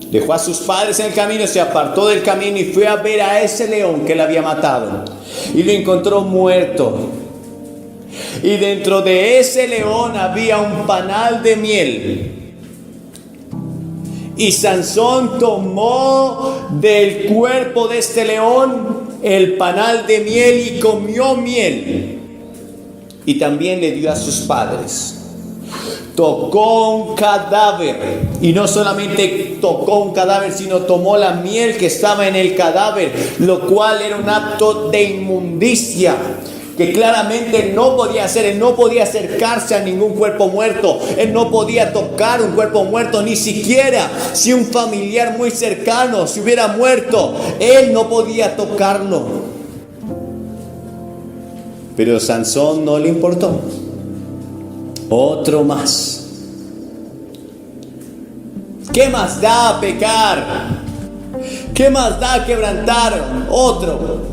dejó a sus padres en el camino, se apartó del camino y fue a ver a ese león que le había matado. Y lo encontró muerto. Y dentro de ese león había un panal de miel. Y Sansón tomó del cuerpo de este león el panal de miel y comió miel. Y también le dio a sus padres. Tocó un cadáver. Y no solamente tocó un cadáver, sino tomó la miel que estaba en el cadáver, lo cual era un acto de inmundicia que claramente él no podía hacer. Él no podía acercarse a ningún cuerpo muerto. Él no podía tocar un cuerpo muerto, ni siquiera si un familiar muy cercano se hubiera muerto. Él no podía tocarlo. Pero a Sansón no le importó. Otro más. ¿Qué más da pecar? ¿Qué más da quebrantar? Otro.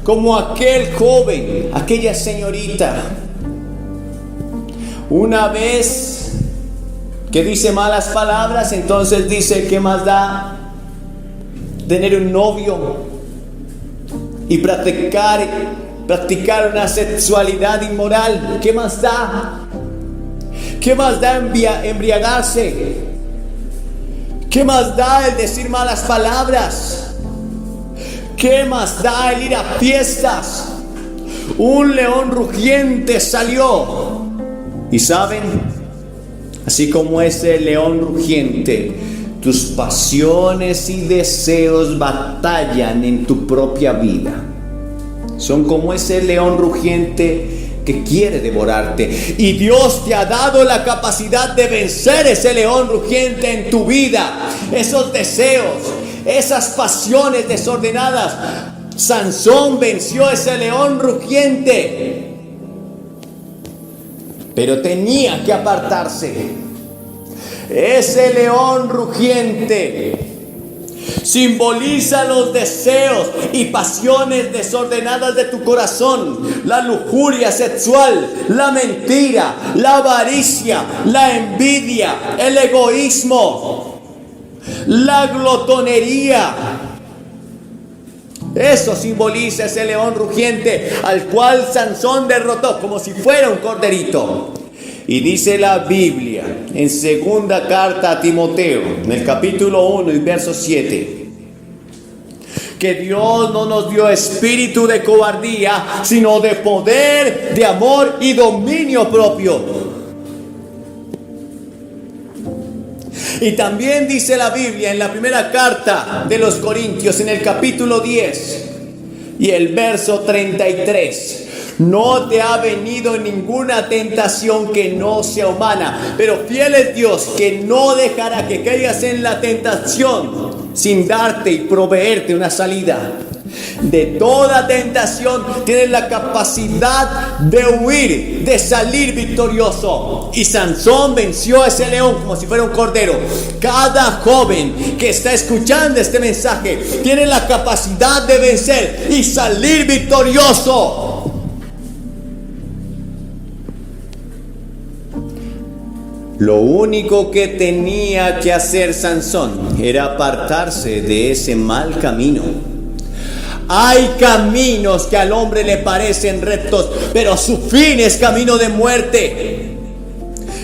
Como aquel joven, aquella señorita, una vez que dice malas palabras, entonces dice: ¿qué más da tener un novio y practicar una sexualidad inmoral? ¿Qué más da? ¿Qué más da embriagarse? ¿Qué más da el decir malas palabras? ¿Qué más da el ir a fiestas? Un león rugiente salió. Y saben, así como ese león rugiente, tus pasiones y deseos batallan en tu propia vida. Son como ese león rugiente que quiere devorarte. Y Dios te ha dado la capacidad de vencer ese león rugiente en tu vida, esos deseos, esas pasiones desordenadas. Sansón venció ese león rugiente, pero tenía que apartarse. Ese león rugiente simboliza los deseos y pasiones desordenadas de tu corazón, la lujuria sexual, la mentira, la avaricia, la envidia, el egoísmo, la glotonería. Eso simboliza ese león rugiente al cual Sansón derrotó como si fuera un corderito. Y dice la Biblia en segunda carta a Timoteo, en el capítulo 1 y verso 7, que Dios no nos dio espíritu de cobardía, sino de poder, de amor y dominio propio. Y también dice la Biblia en la primera carta de los Corintios, en el capítulo 10 y el verso 33, no te ha venido ninguna tentación que no sea humana, pero fiel es Dios que no dejará que caigas en la tentación sin darte y proveerte una salida. De toda tentación tienes la capacidad de huir, de salir victorioso. Y Sansón venció a ese león como si fuera un cordero. Cada joven que está escuchando este mensaje tiene la capacidad de vencer y salir victorioso. Lo único que tenía que hacer Sansón era apartarse de ese mal camino. Hay caminos que al hombre le parecen rectos, pero su fin es camino de muerte.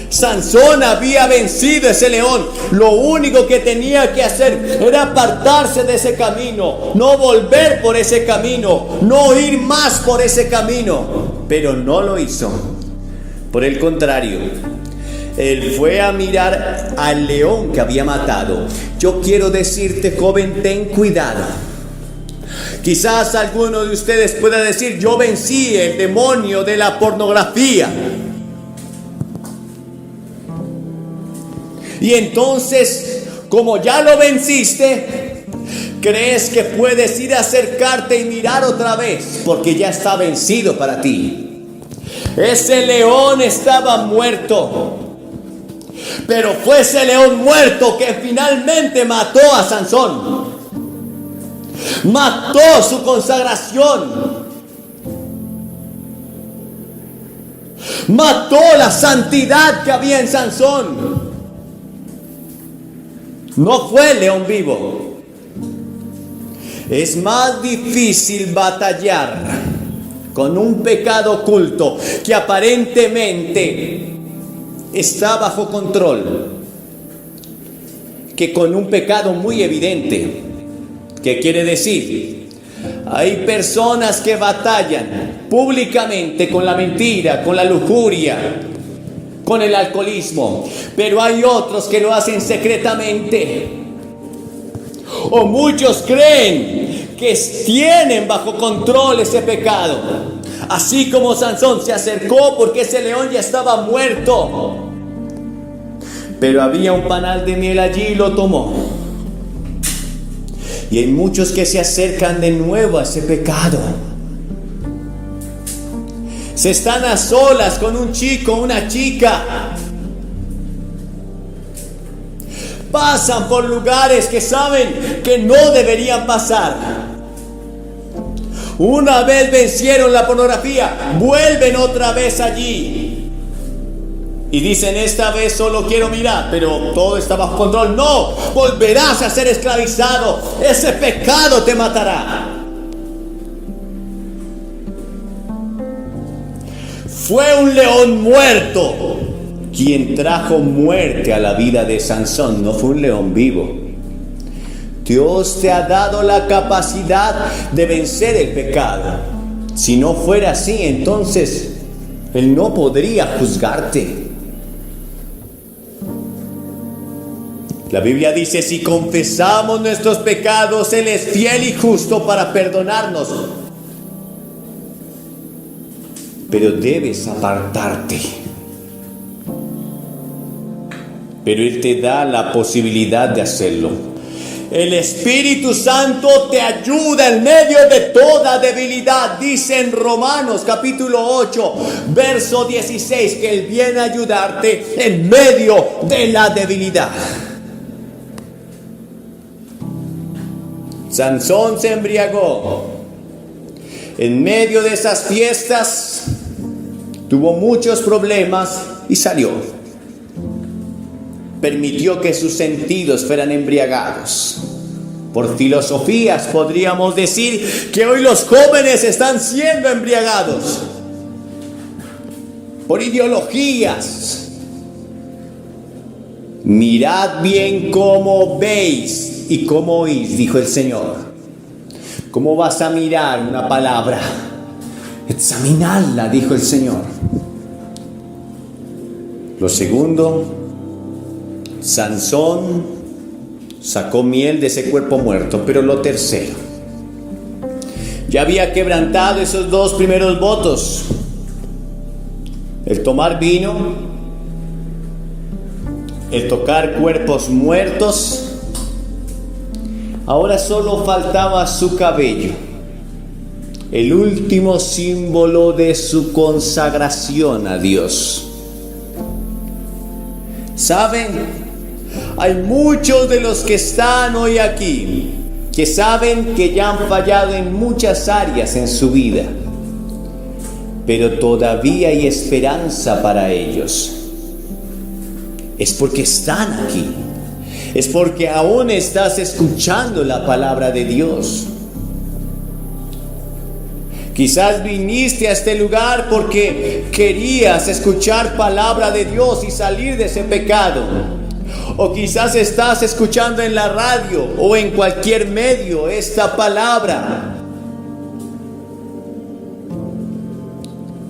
Sansón había vencido ese león. Lo único que tenía que hacer era apartarse de ese camino, no volver por ese camino, no ir más por ese camino. Pero no lo hizo. Por el contrario, él fue a mirar al león que había matado. Yo quiero decirte, joven, ten cuidado. Quizás alguno de ustedes pueda decir: yo vencí el demonio de la pornografía. Y entonces, como ya lo venciste, crees que puedes ir a acercarte y mirar otra vez, porque ya está vencido para ti. Ese león estaba muerto, pero fue ese león muerto que finalmente mató a Sansón. Mató su consagración. Mató la santidad que había en Sansón. No fue el león vivo. Es más difícil batallar con un pecado oculto que aparentemente está bajo control que con un pecado muy evidente. ¿Qué quiere decir? Hay personas que batallan públicamente con la mentira, con la lujuria, con el alcoholismo, pero hay otros que lo hacen secretamente. O muchos creen que tienen bajo control ese pecado. Así como Sansón se acercó porque ese león ya estaba muerto, pero había un panal de miel allí y lo tomó. Y hay muchos que se acercan de nuevo a ese pecado. Se están a solas con un chico, una chica. Pasan por lugares que saben que no deberían pasar. Una vez vencieron la pornografía, vuelven otra vez allí. Y dicen: esta vez solo quiero mirar, pero todo está bajo control. No, volverás a ser esclavizado. Ese pecado te matará. Fue un león muerto quien trajo muerte a la vida de Sansón, no fue un león vivo. Dios te ha dado la capacidad de vencer el pecado. Si no fuera así, entonces Él no podría juzgarte. La Biblia dice: si confesamos nuestros pecados, Él es fiel y justo para perdonarnos. pero debes apartarte. Pero Él te da la posibilidad de hacerlo. El Espíritu Santo te ayuda en medio de toda debilidad. Dice en Romanos capítulo 8, verso 16, que Él viene a ayudarte en medio de la debilidad. Sansón se embriagó. En medio de esas fiestas tuvo muchos problemas y salió. Permitió que sus sentidos fueran embriagados. Por filosofías podríamos decir que hoy los jóvenes están siendo embriagados. Por ideologías. Mirad bien cómo veis y cómo oís, dijo el Señor. ¿Cómo vas a mirar una palabra? Examinadla, dijo el Señor. Lo segundo, Sansón sacó miel de ese cuerpo muerto. Pero lo tercero, ya había quebrantado esos dos primeros votos: el tomar vino, el tocar cuerpos muertos. Ahora solo faltaba su cabello, el último símbolo de su consagración a Dios. ¿Saben? Hay muchos de los que están hoy aquí que saben que ya han fallado en muchas áreas en su vida, pero todavía hay esperanza para ellos. Es porque están aquí. Es porque aún estás escuchando la palabra de Dios. Quizás viniste a este lugar porque querías escuchar palabra de Dios y salir de ese pecado. O quizás estás escuchando en la radio o en cualquier medio esta palabra.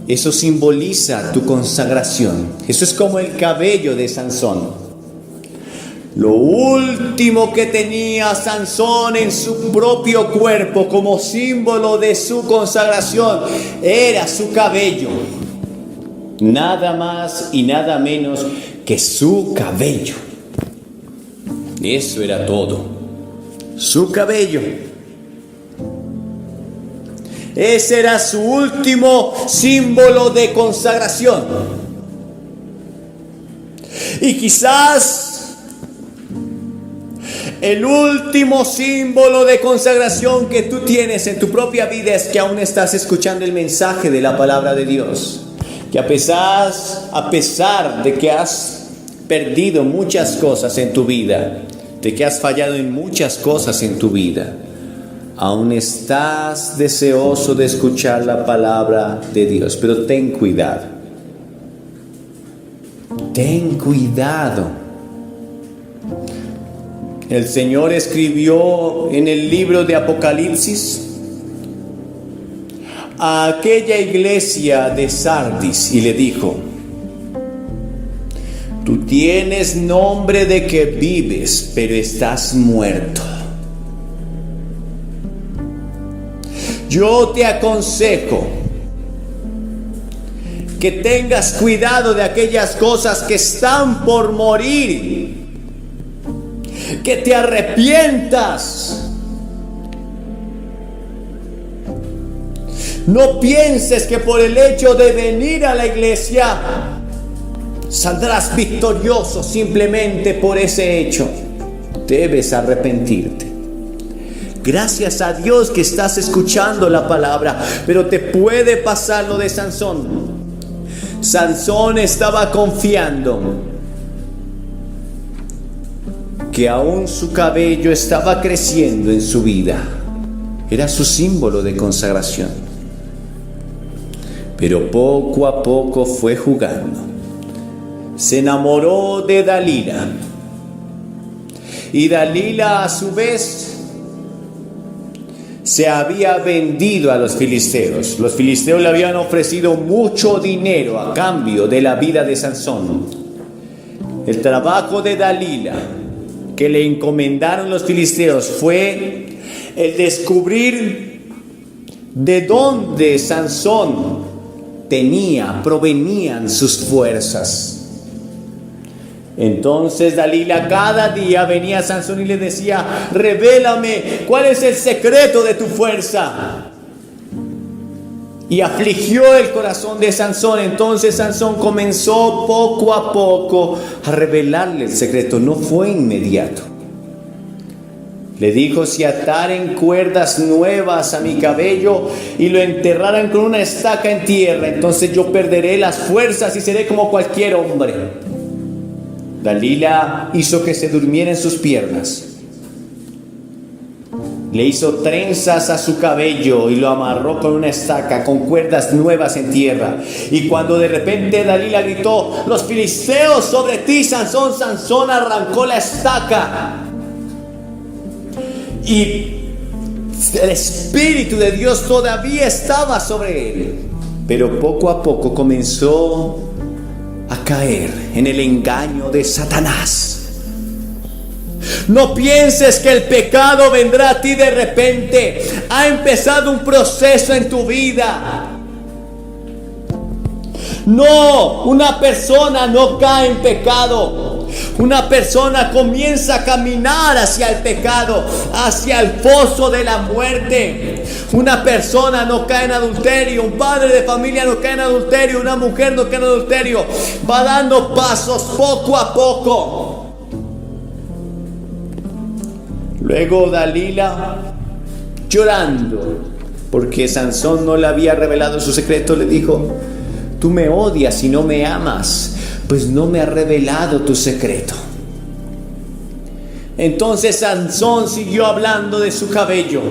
Eso simboliza tu consagración. Eso es como el cabello de Sansón. Lo último que tenía Sansón en su propio cuerpo como símbolo de su consagración era su cabello. Nada más y nada menos que su cabello. Eso era todo. Su cabello. Ese era su último símbolo de consagración. Y quizás el último símbolo de consagración que tú tienes en tu propia vida es que aún estás escuchando el mensaje de la palabra de Dios. Que a pesar de que has perdido muchas cosas en tu vida, de que has fallado en muchas cosas en tu vida, aún estás deseoso de escuchar la palabra de Dios. Pero ten cuidado. Ten cuidado. El Señor escribió en el libro de Apocalipsis a aquella iglesia de Sardis y le dijo: tú tienes nombre de que vives, pero estás muerto. Yo te aconsejo que tengas cuidado de aquellas cosas que están por morir, que te arrepientas. No pienses que por el hecho de venir a la iglesia saldrás victorioso simplemente por ese hecho. Debes arrepentirte. Gracias a Dios que estás escuchando la palabra, pero te puede pasar lo de Sansón. Sansón estaba confiando que aún su cabello estaba creciendo en su vida. Era su símbolo de consagración. Pero poco a poco fue jugando. Se enamoró de Dalila. Y Dalila a su vez se había vendido a los filisteos. Los filisteos le habían ofrecido mucho dinero a cambio de la vida de Sansón. El trabajo de Dalila que le encomendaron los filisteos fue el descubrir de dónde Sansón provenían sus fuerzas. Entonces Dalila cada día venía a Sansón y le decía: revélame cuál es el secreto de tu fuerza. Y afligió el corazón de Sansón. Entonces Sansón comenzó poco a poco a revelarle el secreto. No fue inmediato. Le dijo: si ataren cuerdas nuevas a mi cabello y lo enterraran con una estaca en tierra, entonces yo perderé las fuerzas y seré como cualquier hombre. Dalila hizo que se durmiera en sus piernas. Le hizo trenzas a su cabello y lo amarró con una estaca, con cuerdas nuevas en tierra. Y cuando de repente Dalila gritó: los filisteos sobre ti, Sansón, Sansón arrancó la estaca. Y el Espíritu de Dios todavía estaba sobre él. Pero poco a poco comenzó a caer en el engaño de Satanás. No pienses que el pecado vendrá a ti de repente. Ha empezado un proceso en tu vida. No, una persona no cae en pecado. Una persona comienza a caminar hacia el pecado, hacia el foso de la muerte. Una persona no cae en adulterio, un padre de familia no cae en adulterio, una mujer no cae en adulterio. Va dando pasos poco a poco. Luego Dalila, llorando porque Sansón no le había revelado su secreto, le dijo: tú me odias y no me amas, pues no me has revelado tu secreto. Entonces Sansón siguió hablando de su cabello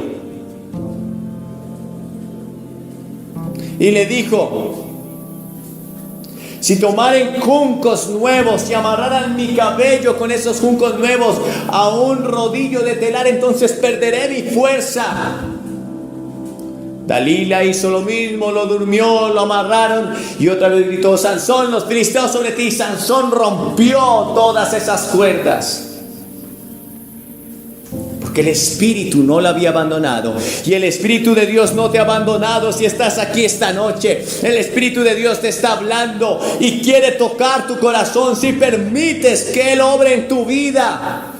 y le dijo: si tomaren juncos nuevos y amarraran mi cabello con esos juncos nuevos a un rodillo de telar, entonces perderé mi fuerza. Dalila hizo lo mismo, lo durmió, lo amarraron y otra vez gritó: Sansón, los filisteos sobre ti. Sansón rompió todas esas cuerdas, porque el Espíritu no la había abandonado. Y el Espíritu de Dios no te ha abandonado. Si estás aquí esta noche, el Espíritu de Dios te está hablando y quiere tocar tu corazón. Si permites que Él obre en tu vida,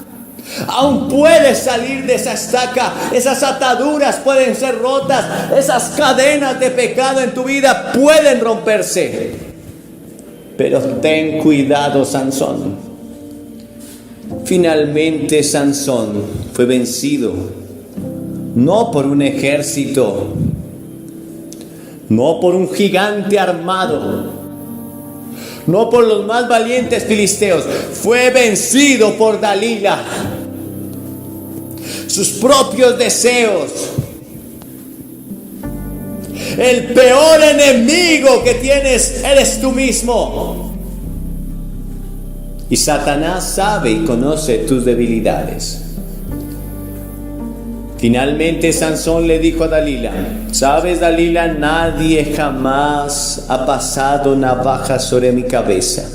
aún puedes salir de esa estaca. Esas ataduras pueden ser rotas. Esas cadenas de pecado en tu vida pueden romperse. Pero ten cuidado, Sansón. Finalmente Sansón fue vencido, no por un ejército, no por un gigante armado, no por los más valientes filisteos. Fue vencido por Dalila, sus propios deseos. El peor enemigo que tienes eres tú mismo. Y Satanás sabe y conoce tus debilidades. Finalmente Sansón le dijo a Dalila: ¿sabes, Dalila? Nadie jamás ha pasado navaja sobre mi cabeza.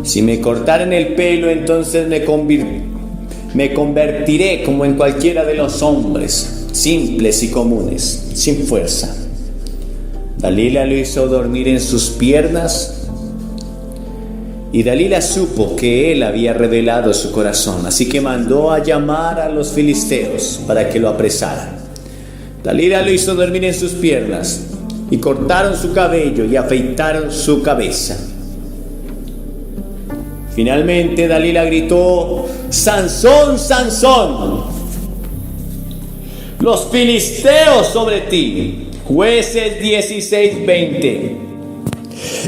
Si me cortaran el pelo, entonces me convertiré como en cualquiera de los hombres, simples y comunes, sin fuerza. Dalila lo hizo dormir en sus piernas. Y Dalila supo que él había revelado su corazón, así que mandó a llamar a los filisteos para que lo apresaran. Dalila lo hizo dormir en sus piernas y cortaron su cabello y afeitaron su cabeza. Finalmente Dalila gritó: Sansón, Sansón, los filisteos sobre ti. Jueces 16:20.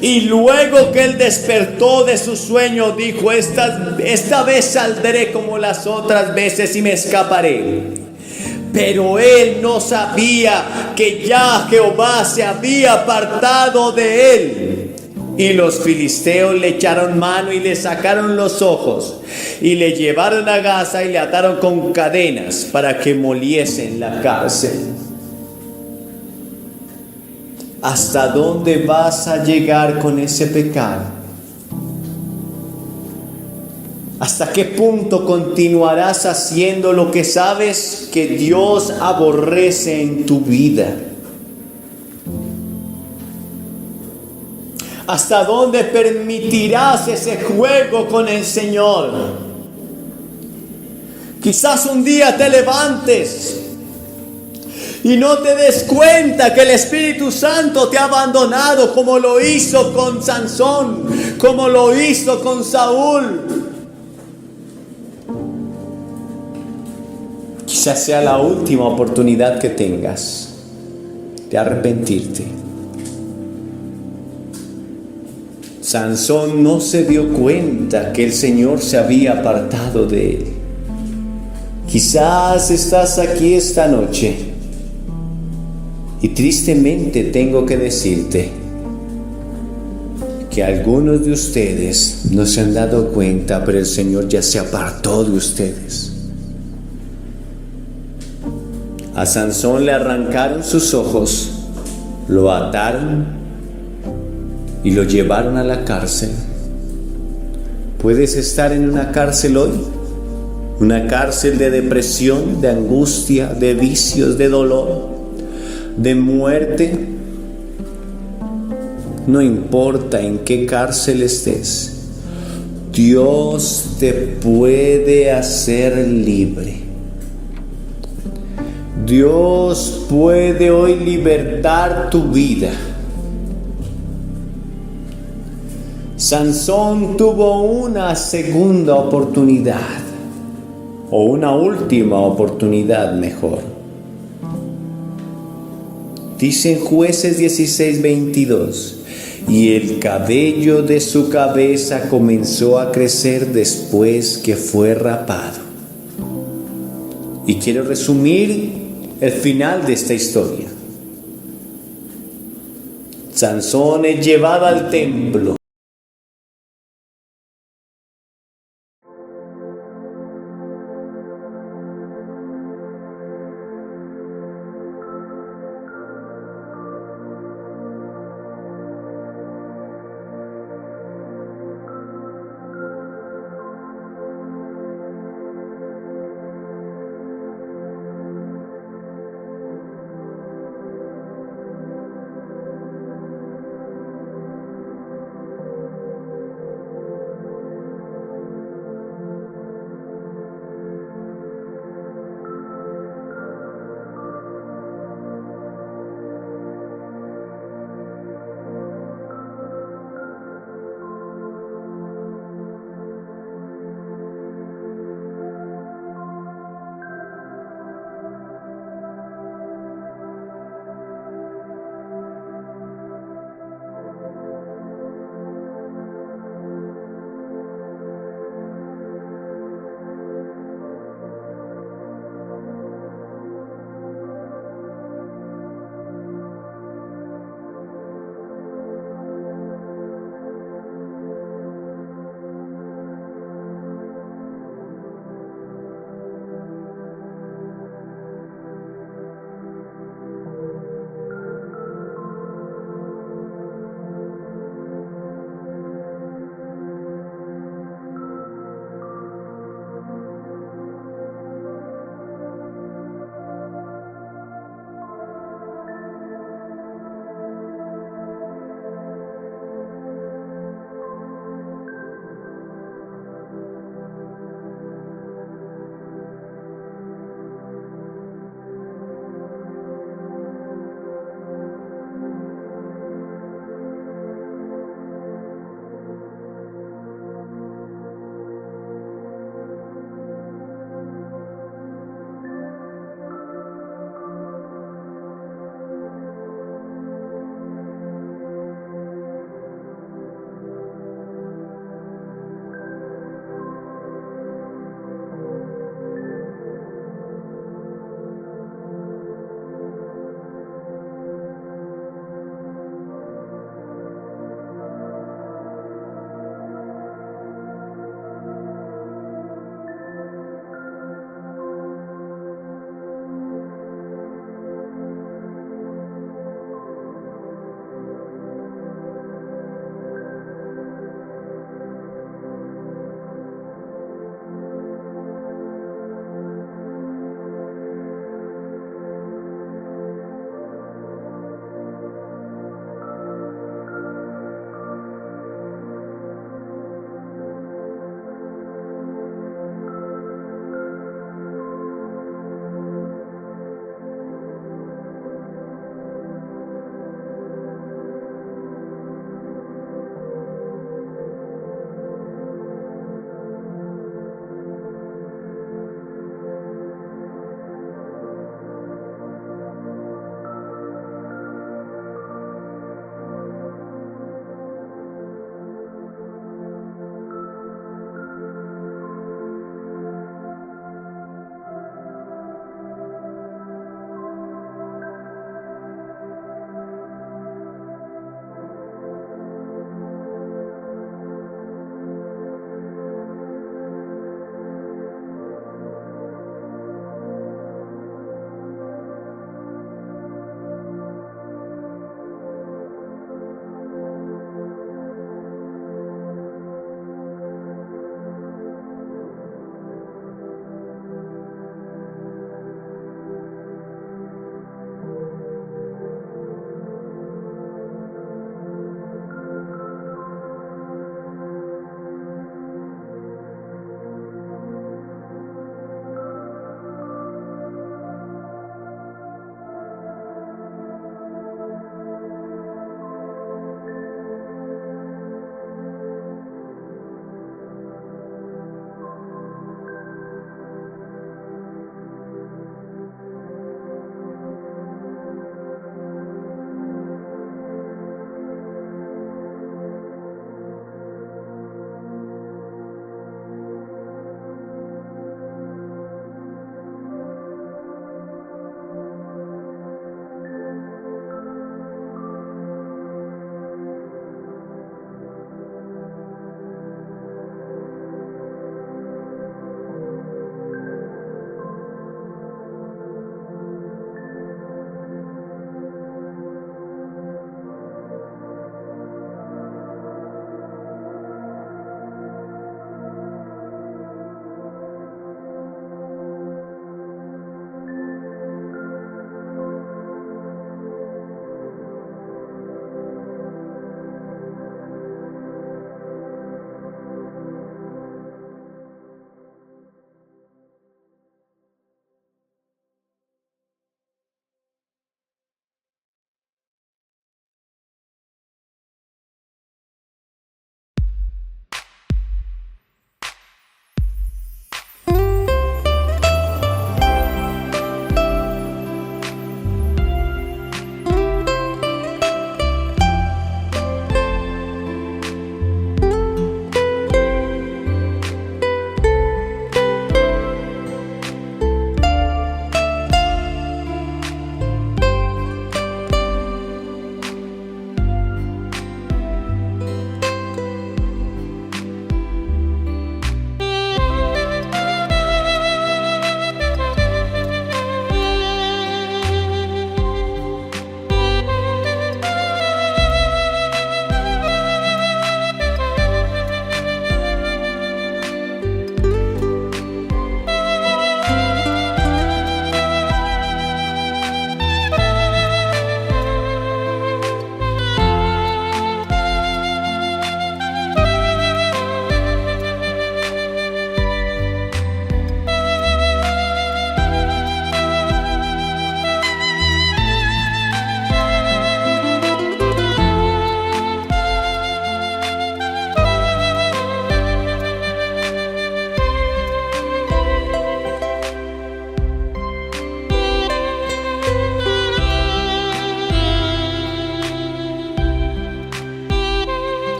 Y luego que él despertó de su sueño, dijo: esta vez saldré como las otras veces y me escaparé. Pero él no sabía que ya Jehová se había apartado de él. Y los filisteos le echaron mano y le sacaron los ojos y le llevaron a Gaza y le ataron con cadenas para que moliese en la cárcel. ¿Hasta dónde vas a llegar con ese pecado? ¿Hasta qué punto continuarás haciendo lo que sabes que Dios aborrece en tu vida? ¿Hasta dónde permitirás ese juego con el Señor? Quizás un día te levantes y no te des cuenta que el Espíritu Santo te ha abandonado, como lo hizo con Sansón, como lo hizo con Saúl. Quizás sea la última oportunidad que tengas de arrepentirte. Sansón no se dio cuenta que el Señor se había apartado de él. Quizás estás aquí esta noche y tristemente tengo que decirte que algunos de ustedes no se han dado cuenta, pero el Señor ya se apartó de ustedes. A Sansón le arrancaron sus ojos, lo ataron y lo llevaron a la cárcel. Puedes estar en una cárcel hoy, una cárcel de depresión, de angustia, de vicios, de dolor, de muerte. No importa en qué cárcel estés, Dios te puede hacer libre. Dios puede hoy libertar tu vida. Sansón tuvo una segunda oportunidad, o una última oportunidad mejor. Dice en Jueces 16:22, y el cabello de su cabeza comenzó a crecer después que fue rapado. Y quiero resumir el final de esta historia. Sansón es llevado al templo.